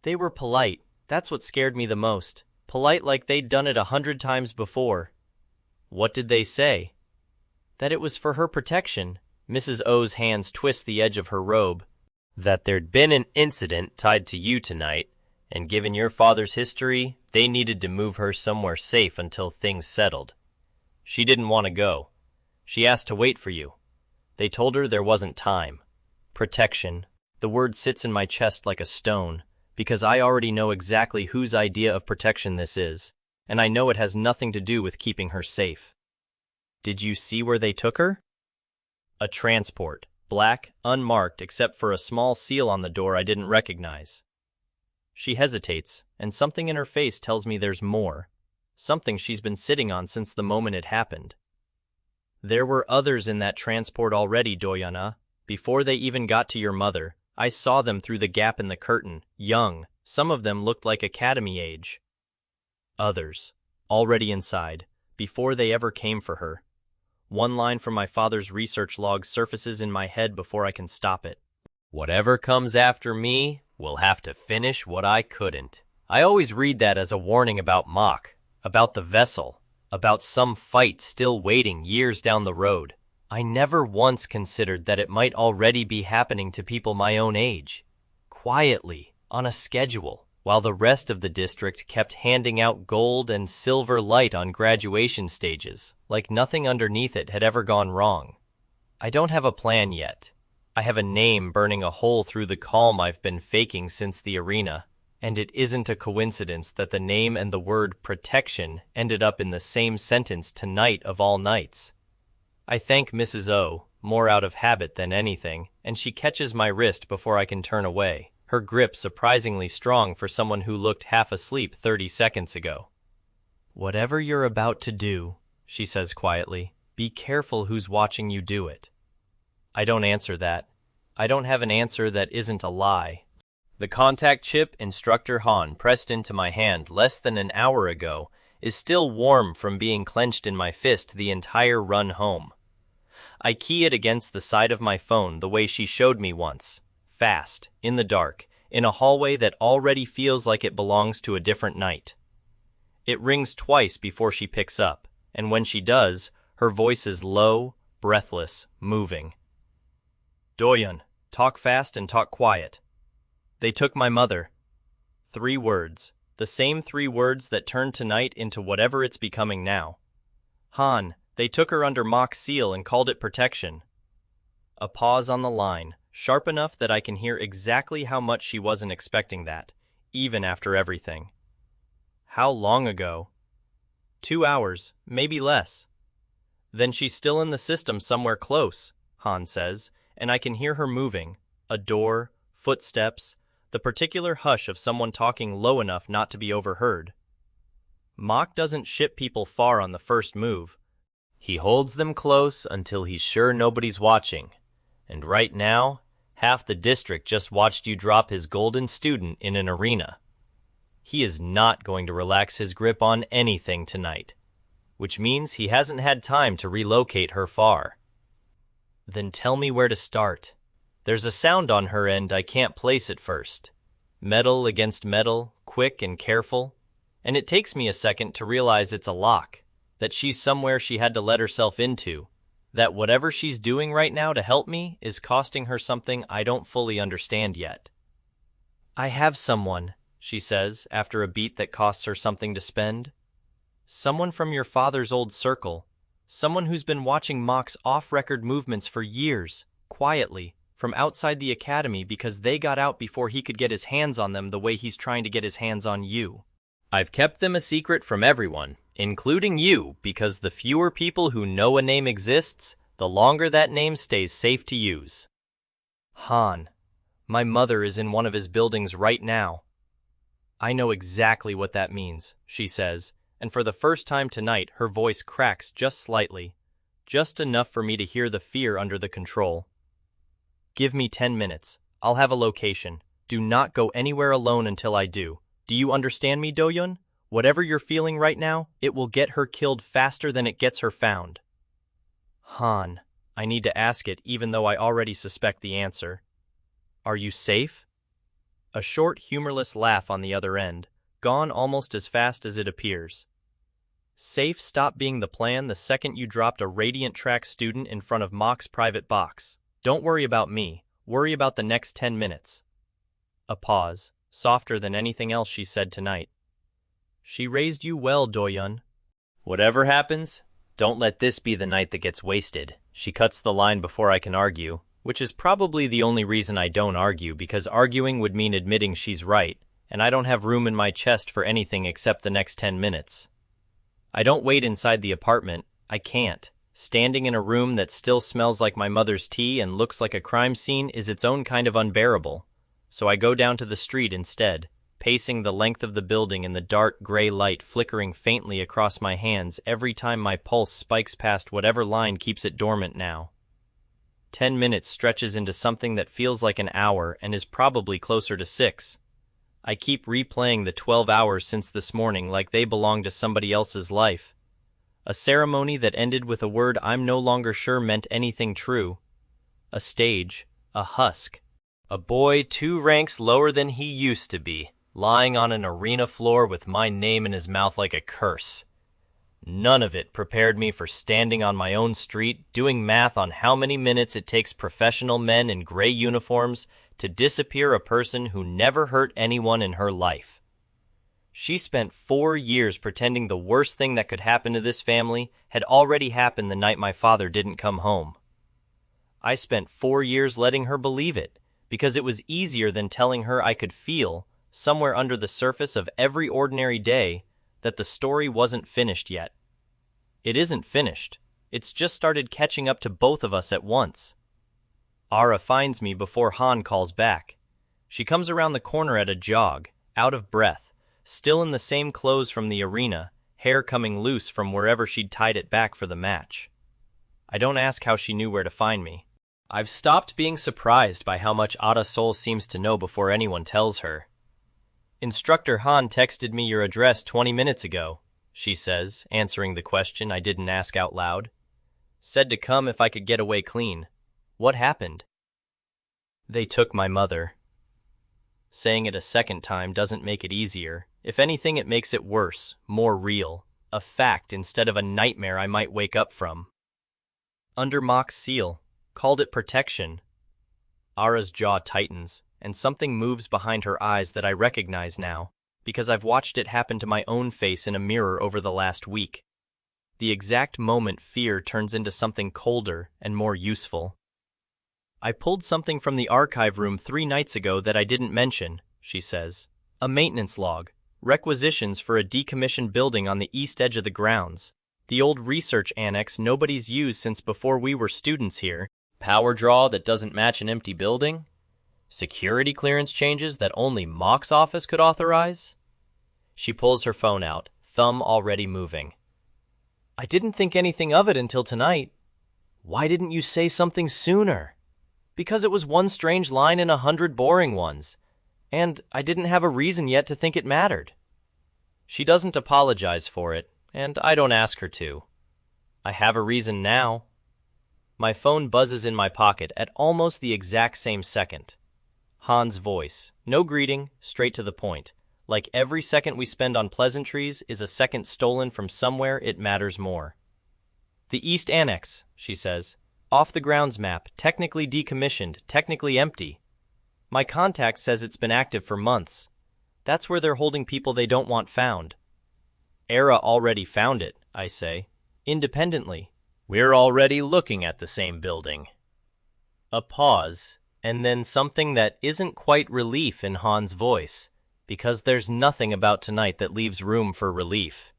They were polite, that's what scared me the most. Polite like they'd done it 100 times before. What did they say? That it was for her protection. Mrs. O's hands twist the edge of her robe. That there'd been an incident tied to you tonight, and given your father's history, they needed to move her somewhere safe until things settled. She didn't want to go. She asked to wait for you. They told her there wasn't time. Protection. The word sits in my chest like a stone, because I already know exactly whose idea of protection this is, and I know it has nothing to do with keeping her safe. Did you see where they took her? A transport, black, unmarked except for a small seal on the door I didn't recognize. She hesitates, and something in her face tells me there's more. Something she's been sitting on since the moment it happened. There were others in that transport already, Doyuna. Before they even got to your mother, I saw them through the gap in the curtain, young. Some of them looked like academy age. Others, already inside, before they ever came for her. One line from my father's research log surfaces in my head before I can stop it. Whatever comes after me will have to finish what I couldn't. I always read that as a warning about mock. about the vessel, about some fight still waiting years down the road. I never once considered that it might already be happening to people my own age, quietly, on a schedule, while the rest of the district kept handing out gold and silver light on graduation stages, like nothing underneath it had ever gone wrong. I don't have a plan yet. I have a name burning a hole through the calm I've been faking since the arena, and it isn't a coincidence that the name and the word protection ended up in the same sentence tonight of all nights. I thank Mrs. O, more out of habit than anything, and she catches my wrist before I can turn away, her grip surprisingly strong for someone who looked half asleep 30 seconds ago. "Whatever you're about to do," she says quietly, "be careful who's watching you do it." I don't answer that. I don't have an answer that isn't a lie. The contact chip Instructor Han pressed into my hand less than an hour ago is still warm from being clenched in my fist the entire run home. I key it against the side of my phone the way she showed me once, fast, in the dark, in a hallway that already feels like it belongs to a different night. It rings twice before she picks up, and when she does, her voice is low, breathless, moving. "Doyun, talk fast and talk quiet. They took my mother." 3 words. The same 3 words that turned tonight into whatever it's becoming now. "Han, they took her under mock seal and called it protection." A pause on the line, sharp enough that I can hear exactly how much she wasn't expecting that, even after everything. "How long ago?" 2 hours, maybe less." "Then she's still in the system somewhere close," Han says, and I can hear her moving. A door, footsteps, the particular hush of someone talking low enough not to be overheard. Mock doesn't ship people far on the first move. He holds them close until he's sure nobody's watching. And right now, half the district just watched you drop his golden student in an arena. He is not going to relax his grip on anything tonight, which means he hasn't had time to relocate her far. Then tell me where to start. There's a sound on her end I can't place at first. Metal against metal, quick and careful. And it takes me a second to realize it's a lock, that she's somewhere she had to let herself into, that whatever she's doing right now to help me is costing her something I don't fully understand yet. "I have someone," she says after a beat that costs her something to spend. "Someone from your father's old circle. Someone who's been watching Mock's off-record movements for years, quietly, from outside the academy because they got out before he could get his hands on them the way he's trying to get his hands on you. I've kept them a secret from everyone, including you, because the fewer people who know a name exists, the longer that name stays safe to use." "Han, my mother is in one of his buildings right now." "I know exactly what that means," she says, and for the first time tonight her voice cracks just slightly, just enough for me to hear the fear under the control. "Give me 10 minutes. I'll have a location. Do not go anywhere alone until I do. Do you understand me, Doyun? Whatever you're feeling right now, it will get her killed faster than it gets her found." "Han," I need to ask it even though I already suspect the answer. "Are you safe?" A short, humorless laugh on the other end, gone almost as fast as it appears. Safe stopped being the plan the second you dropped a Radiant Track student in front of Mock's private box. Don't worry about me. Worry about the next 10 minutes. A pause, softer than anything else she said tonight. "She raised you well, Doyun." "Whatever happens, don't let this be the night that gets wasted." She cuts the line before I can argue, which is probably the only reason I don't argue, because arguing would mean admitting she's right, and I don't have room in my chest for anything except the next 10 minutes. I don't wait inside the apartment. I can't. Standing in a room that still smells like my mother's tea and looks like a crime scene is its own kind of unbearable. So I go down to the street instead, pacing the length of the building in the dark gray light flickering faintly across my hands every time my pulse spikes past whatever line keeps it dormant now. 10 minutes stretches into something that feels like an hour and is probably closer to 6. I keep replaying the 12 hours since this morning like they belong to somebody else's life. A ceremony that ended with a word I'm no longer sure meant anything true. A stage, a husk. A boy 2 ranks lower than he used to be. lying on an arena floor with my name in his mouth like a curse. None of it prepared me for standing on my own street, doing math on how many minutes it takes professional men in gray uniforms to disappear a person who never hurt anyone in her life. She spent 4 years pretending the worst thing that could happen to this family had already happened the night my father didn't come home. I spent 4 years letting her believe it, because it was easier than telling her I could feel, somewhere under the surface of every ordinary day, that the story wasn't finished yet. It isn't finished. It's just started catching up to both of us at once. Ara finds me before Han calls back. She comes around the corner at a jog, out of breath, still in the same clothes from the arena, hair coming loose from wherever she'd tied it back for the match. I don't ask how she knew where to find me. I've stopped being surprised by how much Ada Sol seems to know before anyone tells her. Instructor Han texted me your address 20 minutes ago, she says, answering the question I didn't ask out loud. Said to come if I could get away clean. What happened? They took my mother. Saying it a second time doesn't make it easier. If anything, it makes it worse, more real. A fact instead of a nightmare I might wake up from. Under Mock's seal. Called it protection. Ara's jaw tightens, and something moves behind her eyes that I recognize now, because I've watched it happen to my own face in a mirror over the last week. The exact moment fear turns into something colder and more useful. I pulled something from the archive room 3 nights ago that I didn't mention, she says. A maintenance log, requisitions for a decommissioned building on the east edge of the grounds. The old research annex nobody's used since before we were students here. Power draw that doesn't match an empty building? Security clearance changes that only Mock's office could authorize? She pulls her phone out, thumb already moving. I didn't think anything of it until tonight. Why didn't you say something sooner? Because it was one strange line in 100 boring ones, and I didn't have a reason yet to think it mattered. She doesn't apologize for it, and I don't ask her to. I have a reason now. My phone buzzes in my pocket at almost the exact same second. Han's voice, no greeting, straight to the point. Like every second we spend on pleasantries is a second stolen from somewhere it matters more. The East Annex, she says. Off the grounds map, technically decommissioned, technically empty. My contact says it's been active for months. That's where they're holding people they don't want found. Era already found it, I say, independently. We're already looking at the same building. A pause, and then something that isn't quite relief in Han's voice, because there's nothing about tonight that leaves room for relief.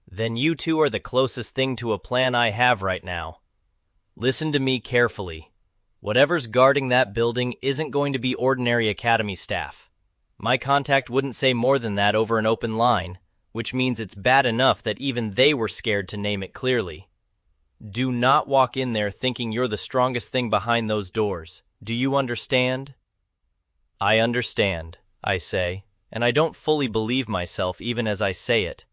Then you two are the closest thing to a plan I have right now. Listen to me carefully. Whatever's guarding that building isn't going to be ordinary academy staff. My contact wouldn't say more than that over an open line, which means it's bad enough that even they were scared to name it clearly. Do not walk in there thinking you're the strongest thing behind those doors. Do you understand? I understand, I say, and I don't fully believe myself even as I say it.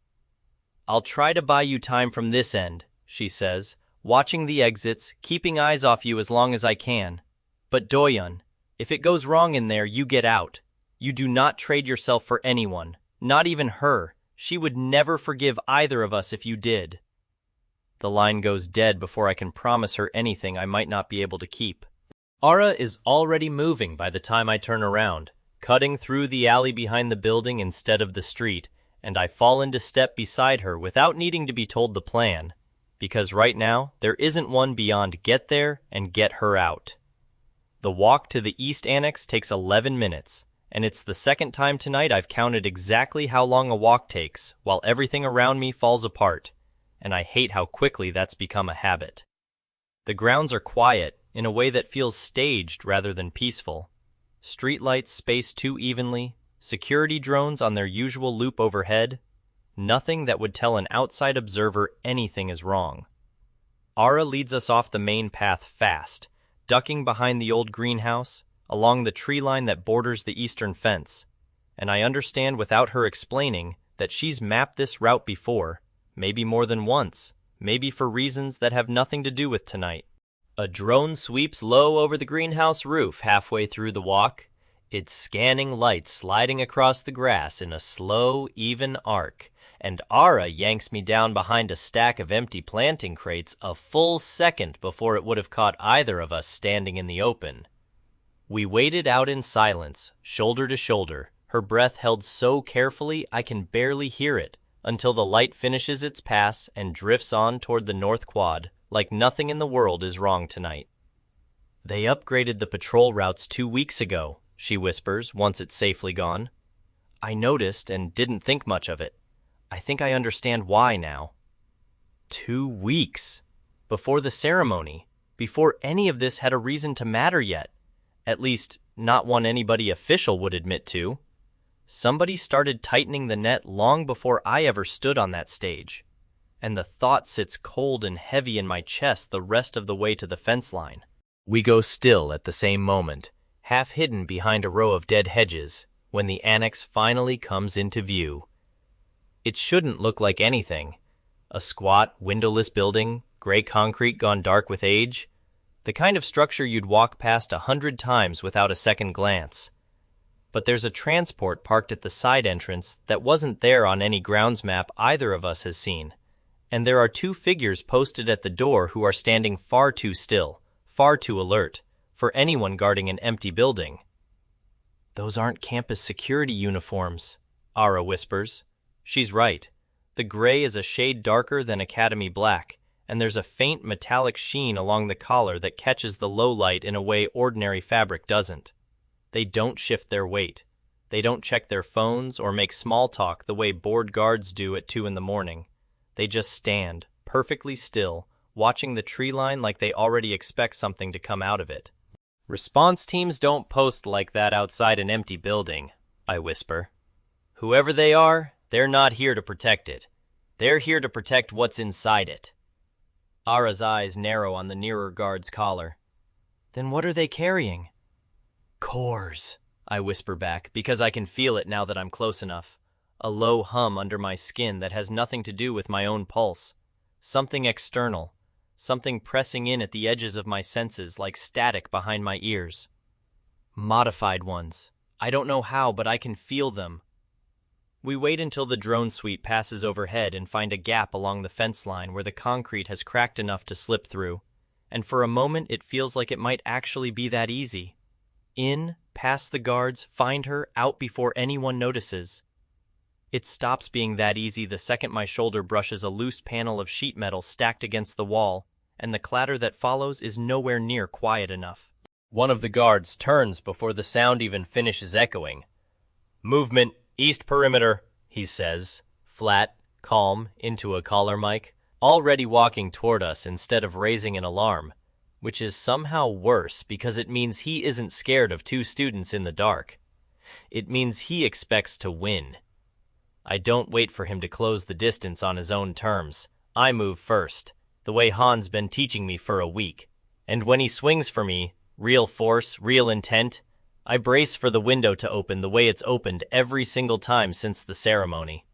I'll try to buy you time from this end, she says, watching the exits, keeping eyes off you as long as I can. But Doyun, if it goes wrong in there, you get out. You do not trade yourself for anyone, not even her. She would never forgive either of us if you did. The line goes dead before I can promise her anything I might not be able to keep. Ara is already moving by the time I turn around, cutting through the alley behind the building instead of the street, and I fall into step beside her without needing to be told the plan, because right now there isn't one beyond get there and get her out. The walk to the East Annex takes 11 minutes, and it's the second time tonight I've counted exactly how long a walk takes while everything around me falls apart, and I hate how quickly that's become a habit. The grounds are quiet in a way that feels staged rather than peaceful. Streetlights spaced too evenly, security drones on their usual loop overhead, nothing that would tell an outside observer anything is wrong. Ara leads us off the main path fast, ducking behind the old greenhouse, along the tree line that borders the eastern fence, and I understand without her explaining that she's mapped this route before, maybe more than once, maybe for reasons that have nothing to do with tonight. A drone sweeps low over the greenhouse roof halfway through the walk. its scanning light sliding across the grass in a slow, even arc, and Ara yanks me down behind a stack of empty planting crates a full second before it would have caught either of us standing in the open. We waited out in silence, shoulder to shoulder, her breath held so carefully I can barely hear it, until the light finishes its pass and drifts on toward the North Quad, like nothing in the world is wrong tonight. "They upgraded the patrol routes 2 weeks ago," she whispers once it's safely gone. "I noticed and didn't think much of it. I think I understand why now." 2 weeks! Before the ceremony, before any of this had a reason to matter yet. At least, not one anybody official would admit to. Somebody started tightening the net long before I ever stood on that stage. And the thought sits cold and heavy in my chest the rest of the way to the fence line. We go still at the same moment, half hidden behind a row of dead hedges, when the annex finally comes into view. It shouldn't look like anything. A squat, windowless building, gray concrete gone dark with age. The kind of structure you'd walk past 100 times without a second glance. But there's a transport parked at the side entrance that wasn't there on any grounds map either of us has seen. And there are 2 figures posted at the door who are standing far too still, far too alert, for anyone guarding an empty building. "Those aren't campus security uniforms," Ara whispers. She's right. The gray is a shade darker than academy black, and there's a faint metallic sheen along the collar that catches the low light in a way ordinary fabric doesn't. They don't shift their weight. They don't check their phones or make small talk the way bored guards do at 2 in the morning. They just stand, perfectly still, watching the tree line like they already expect something to come out of it. "Response teams don't post like that outside an empty building," I whisper. "Whoever they are, they're not here to protect it. They're here to protect what's inside it." Ara's eyes narrow on the nearer guard's collar. "Then what are they carrying?" "Cores," I whisper back, because I can feel it now that I'm close enough. A low hum under my skin that has nothing to do with my own pulse. Something external. Something pressing in at the edges of my senses like static behind my ears. Modified ones. I don't know how, but I can feel them. We wait until the drone suite passes overhead and find a gap along the fence line where the concrete has cracked enough to slip through. And for a moment it feels like it might actually be that easy. In, past the guards, find her, out before anyone notices. It stops being that easy the second my shoulder brushes a loose panel of sheet metal stacked against the wall, and the clatter that follows is nowhere near quiet enough. One of the guards turns before the sound even finishes echoing. "Movement, east perimeter," he says, flat, calm, into a collar mic, already walking toward us instead of raising an alarm, which is somehow worse because it means he isn't scared of 2 students in the dark. It means he expects to win. I don't wait for him to close the distance on his own terms. I move first, the way Han's been teaching me for a week. And when he swings for me, real force, real intent, I brace for the window to open the way it's opened every single time since the ceremony.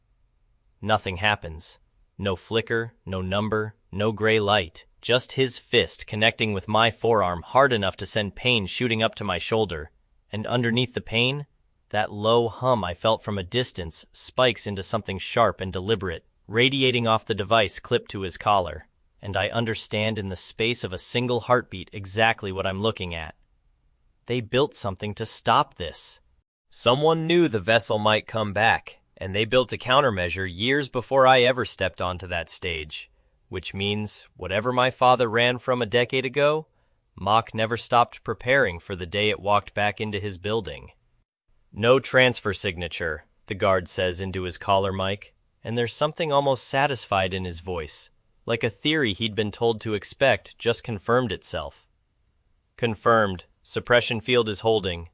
Nothing happens. No flicker, no number, no gray light. Just his fist connecting with my forearm hard enough to send pain shooting up to my shoulder. And underneath the pain, that low hum I felt from a distance spikes into something sharp and deliberate, radiating off the device clipped to his collar. And I understand in the space of a single heartbeat exactly what I'm looking at. They built something to stop this. Someone knew the vessel might come back, and they built a countermeasure years before I ever stepped onto that stage. Which means, whatever my father ran from a decade ago, Mock never stopped preparing for the day it walked back into his building. "No transfer signature," the guard says into his collar mic, and there's something almost satisfied in his voice, like a theory he'd been told to expect just confirmed itself. Confirmed. Suppression field is holding.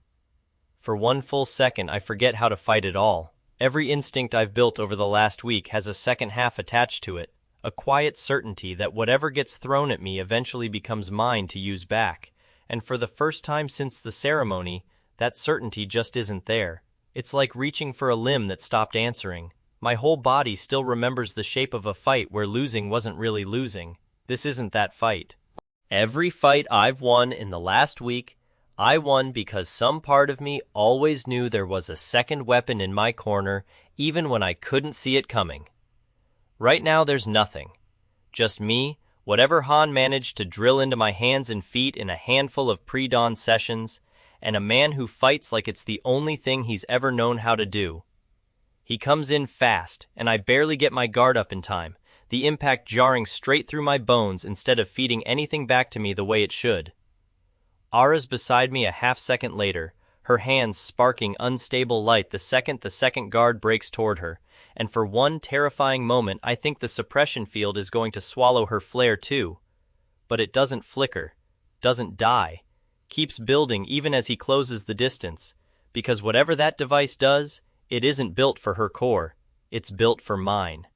For 1 full second I forget how to fight at all. Every instinct I've built over the last week has a second half attached to it, a quiet certainty that whatever gets thrown at me eventually becomes mine to use back, and for the first time since the ceremony, that certainty just isn't there. It's like reaching for a limb that stopped answering. My whole body still remembers the shape of a fight where losing wasn't really losing. This isn't that fight. Every fight I've won in the last week, I won because some part of me always knew there was a second weapon in my corner, even when I couldn't see it coming. Right now there's nothing. Just me, whatever Han managed to drill into my hands and feet in a handful of pre-dawn sessions, and a man who fights like it's the only thing he's ever known how to do. He comes in fast, and I barely get my guard up in time, the impact jarring straight through my bones instead of feeding anything back to me the way it should. Ara's beside me a half-second later, her hands sparking unstable light the second guard breaks toward her, and for one terrifying moment I think the suppression field is going to swallow her flare too. But it doesn't flicker, doesn't die, keeps building even as he closes the distance, because whatever that device does, it isn't built for her core, it's built for mine.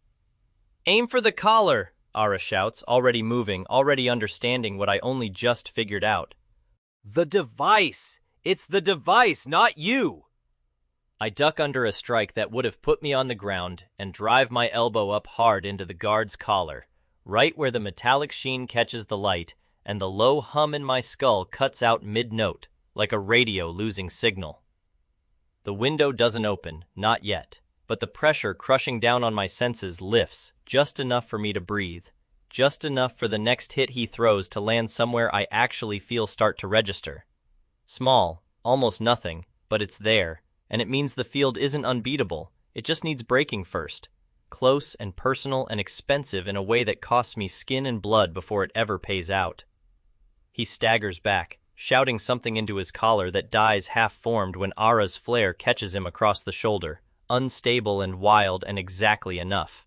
"Aim for the collar," Ara shouts, already moving, already understanding what I only just figured out. The device! It's the device, not you! I duck under a strike that would have put me on the ground and drive my elbow up hard into the guard's collar, right where the metallic sheen catches the light, and the low hum in my skull cuts out mid-note, like a radio losing signal. The window doesn't open, not yet, but the pressure crushing down on my senses lifts, just enough for me to breathe. Just enough for the next hit he throws to land somewhere I actually feel start to register. Small, almost nothing, but it's there, and it means the field isn't unbeatable, it just needs breaking first. Close and personal and expensive in a way that costs me skin and blood before it ever pays out. He staggers back, shouting something into his collar that dies half-formed when Ara's flare catches him across the shoulder, unstable and wild and exactly enough.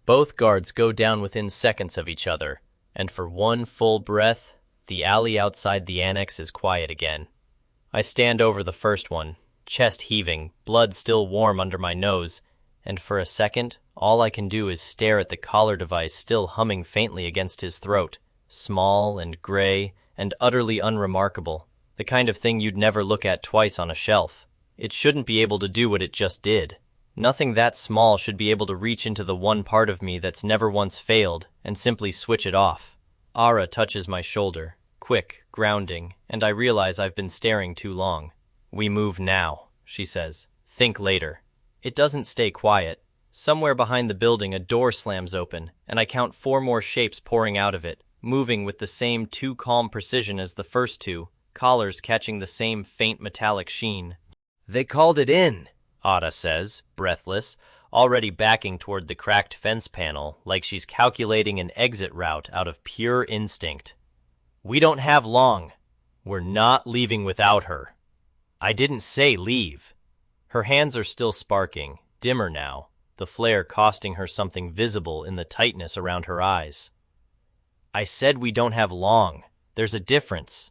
Both guards go down within seconds of each other, and for one full breath, the alley outside the annex is quiet again. I stand over the first one, chest heaving, blood still warm under my nose, and for a second, all I can do is stare at the collar device still humming faintly against his throat, small and gray and utterly unremarkable, the kind of thing you'd never look at twice on a shelf. It shouldn't be able to do what it just did. Nothing that small should be able to reach into the one part of me that's never once failed and simply switch it off. Ara touches my shoulder, quick, grounding, and I realize I've been staring too long. "We move now," she says. "Think later." It doesn't stay quiet. Somewhere behind the building a door slams open, and I count 4 more shapes pouring out of it, moving with the same too calm precision as the first 2, collars catching the same faint metallic sheen. "They called it in," Ada says, breathless, already backing toward the cracked fence panel like she's calculating an exit route out of pure instinct. "We don't have long. We're not leaving without her." "I didn't say leave." Her hands are still sparking, dimmer now, the flare costing her something visible in the tightness around her eyes. "I said we don't have long. There's a difference."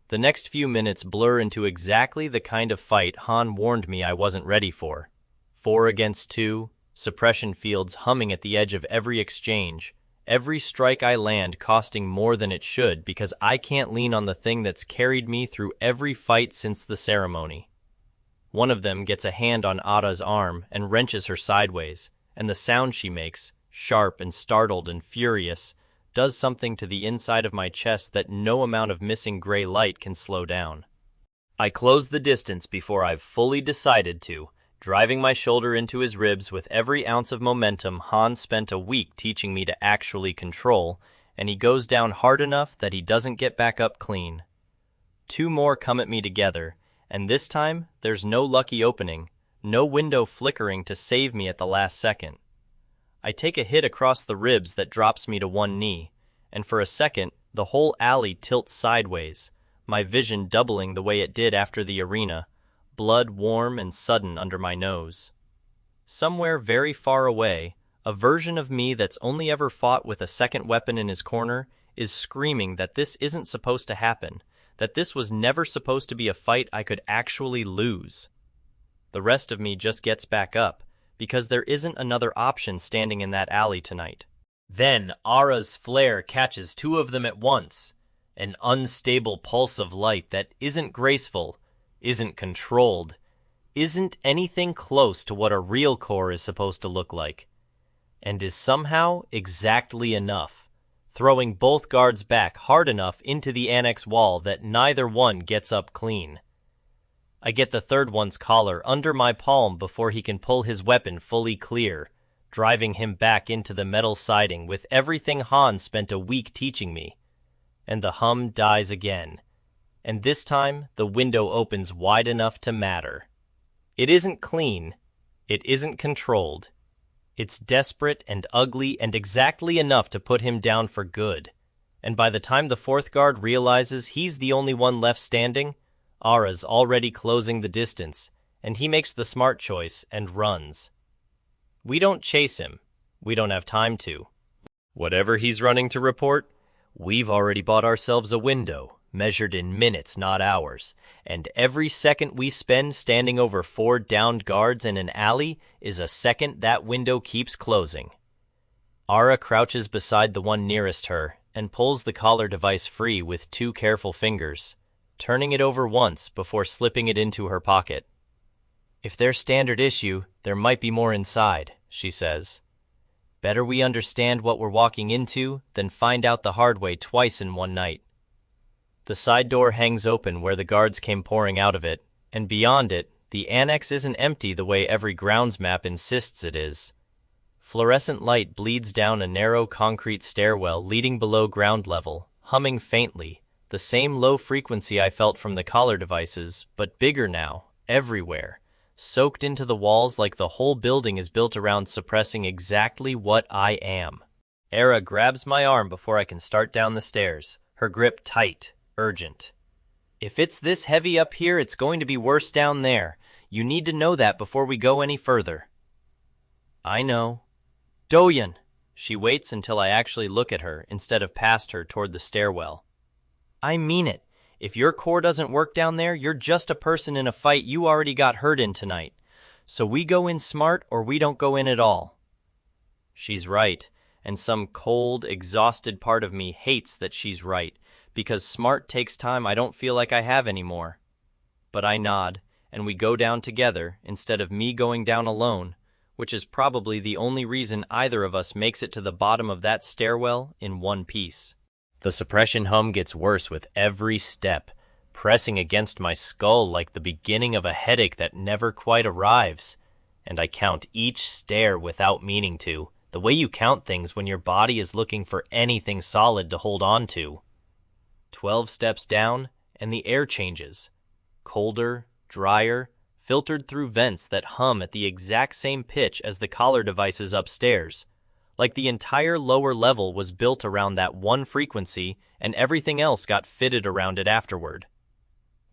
The next few minutes blur into exactly the kind of fight Han warned me I wasn't ready for. 4 against 2, suppression fields humming at the edge of every exchange, every strike I land costing more than it should because I can't lean on the thing that's carried me through every fight since the ceremony. One of them gets a hand on Ada's arm and wrenches her sideways, and the sound she makes, sharp and startled and furious, does something to the inside of my chest that no amount of missing gray light can slow down. I close the distance before I've fully decided to, driving my shoulder into his ribs with every ounce of momentum Han spent a week teaching me to actually control, and he goes down hard enough that he doesn't get back up clean. 2 more come at me together, and this time there's no lucky opening, no window flickering to save me at the last second. I take a hit across the ribs that drops me to one knee, and for a second, the whole alley tilts sideways, my vision doubling the way it did after the arena, blood warm and sudden under my nose. Somewhere very far away, a version of me that's only ever fought with a second weapon in his corner is screaming that this isn't supposed to happen, that this was never supposed to be a fight I could actually lose. The rest of me just gets back up, because there isn't another option standing in that alley tonight. Then Ara's flare catches 2 of them at once, an unstable pulse of light that isn't graceful, isn't controlled, isn't anything close to what a real core is supposed to look like, and is somehow exactly enough, throwing both guards back hard enough into the annex wall that neither one gets up clean. I get the third one's collar under my palm before he can pull his weapon fully clear, driving him back into the metal siding with everything Han spent a week teaching me. And the hum dies again. And this time, the window opens wide enough to matter. It isn't clean. It isn't controlled. It's desperate and ugly and exactly enough to put him down for good. And by the time the fourth guard realizes he's the only one left standing, Ara's already closing the distance, and he makes the smart choice and runs. We don't chase him. We don't have time to. Whatever he's running to report, we've already bought ourselves a window, measured in minutes, not hours, and every second we spend standing over 4 downed guards in an alley is a second that window keeps closing. Ara crouches beside the one nearest her and pulls the collar device free with 2 careful fingers, turning it over once before slipping it into her pocket. If they're standard issue, there might be more inside, she says. Better we understand what we're walking into than find out the hard way twice in one night. The side door hangs open where the guards came pouring out of it, and beyond it, the annex isn't empty the way every grounds map insists it is. Fluorescent light bleeds down a narrow concrete stairwell leading below ground level, humming faintly, the same low frequency I felt from the collar devices, but bigger now, everywhere, soaked into the walls like the whole building is built around suppressing exactly what I am. Ara grabs my arm before I can start down the stairs, her grip tight, urgent. If it's this heavy up here, it's going to be worse down there. You need to know that before we go any further. I know. Doyun! She waits until I actually look at her instead of past her toward the stairwell. I mean it. If your core doesn't work down there, you're just a person in a fight you already got hurt in tonight. So we go in smart or we don't go in at all. She's right, and some cold, exhausted part of me hates that she's right, because smart takes time I don't feel like I have anymore. But I nod, and we go down together instead of me going down alone, which is probably the only reason either of us makes it to the bottom of that stairwell in one piece. The suppression hum gets worse with every step, pressing against my skull like the beginning of a headache that never quite arrives, and I count each stair without meaning to, the way you count things when your body is looking for anything solid to hold on to. 12 steps down, and the air changes. Colder, drier, filtered through vents that hum at the exact same pitch as the collar devices upstairs, like the entire lower level was built around that one frequency and everything else got fitted around it afterward.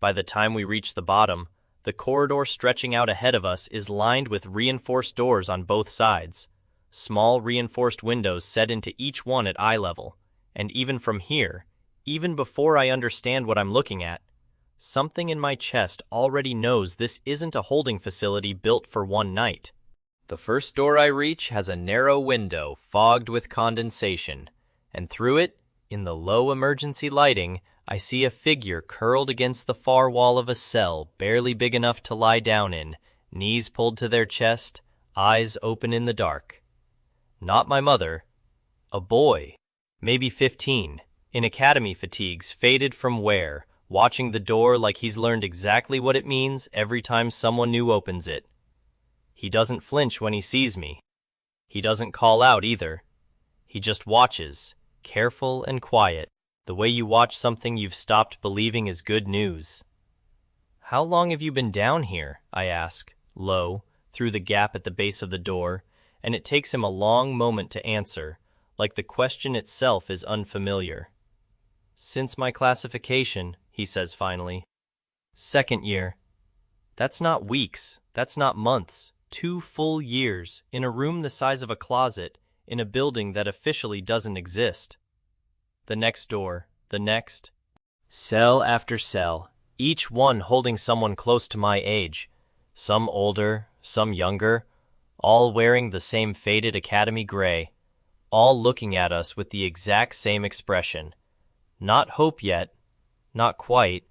By the time we reach the bottom, the corridor stretching out ahead of us is lined with reinforced doors on both sides, small reinforced windows set into each one at eye level, and even from here, even before I understand what I'm looking at, something in my chest already knows this isn't a holding facility built for one night. The first door I reach has a narrow window fogged with condensation, and through it, in the low emergency lighting, I see a figure curled against the far wall of a cell barely big enough to lie down in, knees pulled to their chest, eyes open in the dark. Not my mother. A boy, maybe 15, in academy fatigues faded from wear, watching the door like he's learned exactly what it means every time someone new opens it. He doesn't flinch when he sees me. He doesn't call out either. He just watches, careful and quiet, the way you watch something you've stopped believing is good news. How long have you been down here? I ask, low, through the gap at the base of the door, and it takes him a long moment to answer, like the question itself is unfamiliar. Since my classification, he says finally. 2nd year. That's not weeks, that's not months. 2 full years, in a room the size of a closet, in a building that officially doesn't exist. The next door, the next. Cell after cell, each one holding someone close to my age. Some older, some younger, all wearing the same faded academy gray, all looking at us with the exact same expression. Not hope yet, not quite,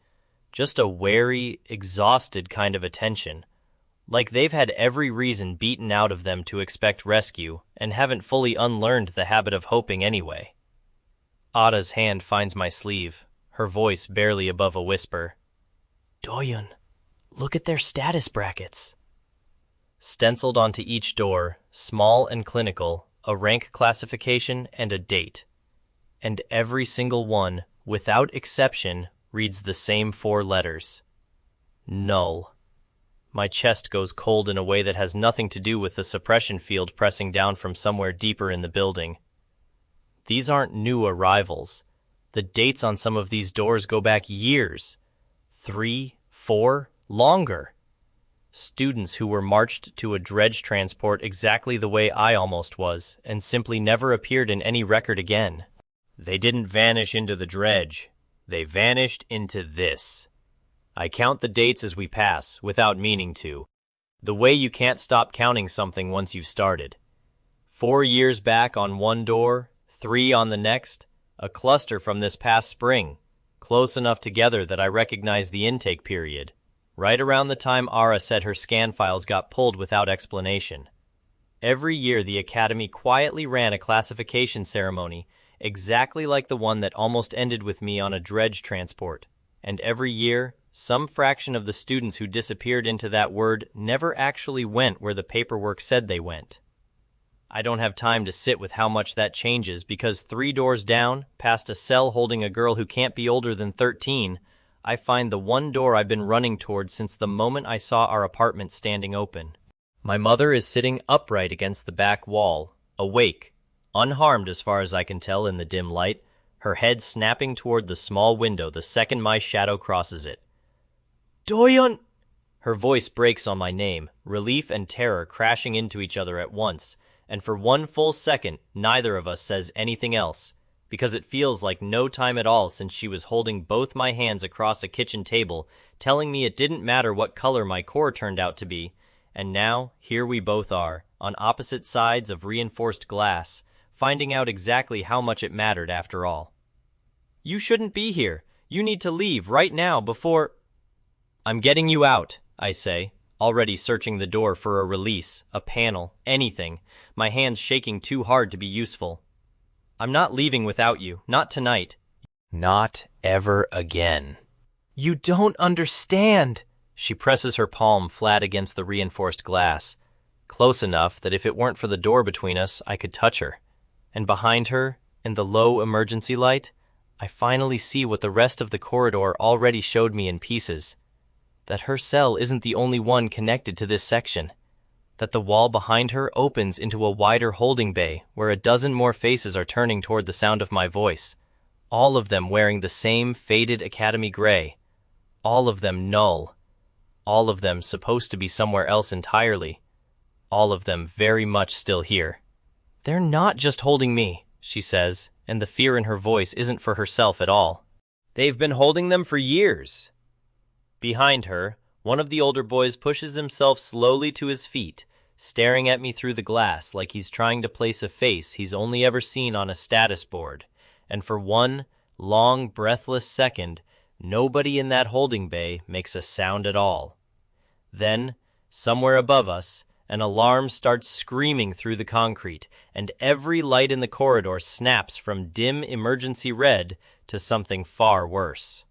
just a wary, exhausted kind of attention. Like they've had every reason beaten out of them to expect rescue and haven't fully unlearned the habit of hoping anyway. Ada's hand finds my sleeve, her voice barely above a whisper. Doyun, look at their status brackets. Stenciled onto each door, small and clinical, a rank classification and a date. And every single one, without exception, reads the same 4 letters. Null. My chest goes cold in a way that has nothing to do with the suppression field pressing down from somewhere deeper in the building. These aren't new arrivals. The dates on some of these doors go back years. 3, 4, longer. Students who were marched to a dredge transport exactly the way I almost was, and simply never appeared in any record again. They didn't vanish into the dredge. They vanished into this. I count the dates as we pass, without meaning to. The way you can't stop counting something once you've started. 4 years back on one door, 3 on the next, a cluster from this past spring, close enough together that I recognize the intake period, right around the time Ara said her scan files got pulled without explanation. Every year the Academy quietly ran a classification ceremony, exactly like the one that almost ended with me on a dredge transport, and every year, some fraction of the students who disappeared into that word never actually went where the paperwork said they went. I don't have time to sit with how much that changes because 3 doors down, past a cell holding a girl who can't be older than 13, I find the one door I've been running towards since the moment I saw our apartment standing open. My mother is sitting upright against the back wall, awake, unharmed as far as I can tell in the dim light, her head snapping toward the small window the second my shadow crosses it. Doyun! Her voice breaks on my name, relief and terror crashing into each other at once, and for 1 full second, neither of us says anything else, because it feels like no time at all since she was holding both my hands across a kitchen table, telling me it didn't matter what color my core turned out to be, and now, here we both are, on opposite sides of reinforced glass, finding out exactly how much it mattered after all. You shouldn't be here. You need to leave right now before... I'm getting you out, I say, already searching the door for a release, a panel, anything, my hands shaking too hard to be useful. I'm not leaving without you, not tonight. Not ever again. You don't understand. She presses her palm flat against the reinforced glass, close enough that if it weren't for the door between us, I could touch her. And behind her, in the low emergency light, I finally see what the rest of the corridor already showed me in pieces. That her cell isn't the only one connected to this section. That the wall behind her opens into a wider holding bay where a dozen more faces are turning toward the sound of my voice. All of them wearing the same faded academy gray. All of them null. All of them supposed to be somewhere else entirely. All of them very much still here. They're not just holding me, she says, and the fear in her voice isn't for herself at all. They've been holding them for years. Behind her, one of the older boys pushes himself slowly to his feet, staring at me through the glass like he's trying to place a face he's only ever seen on a status board, and for one long, breathless second, nobody in that holding bay makes a sound at all. Then, somewhere above us, an alarm starts screaming through the concrete, and every light in the corridor snaps from dim emergency red to something far worse.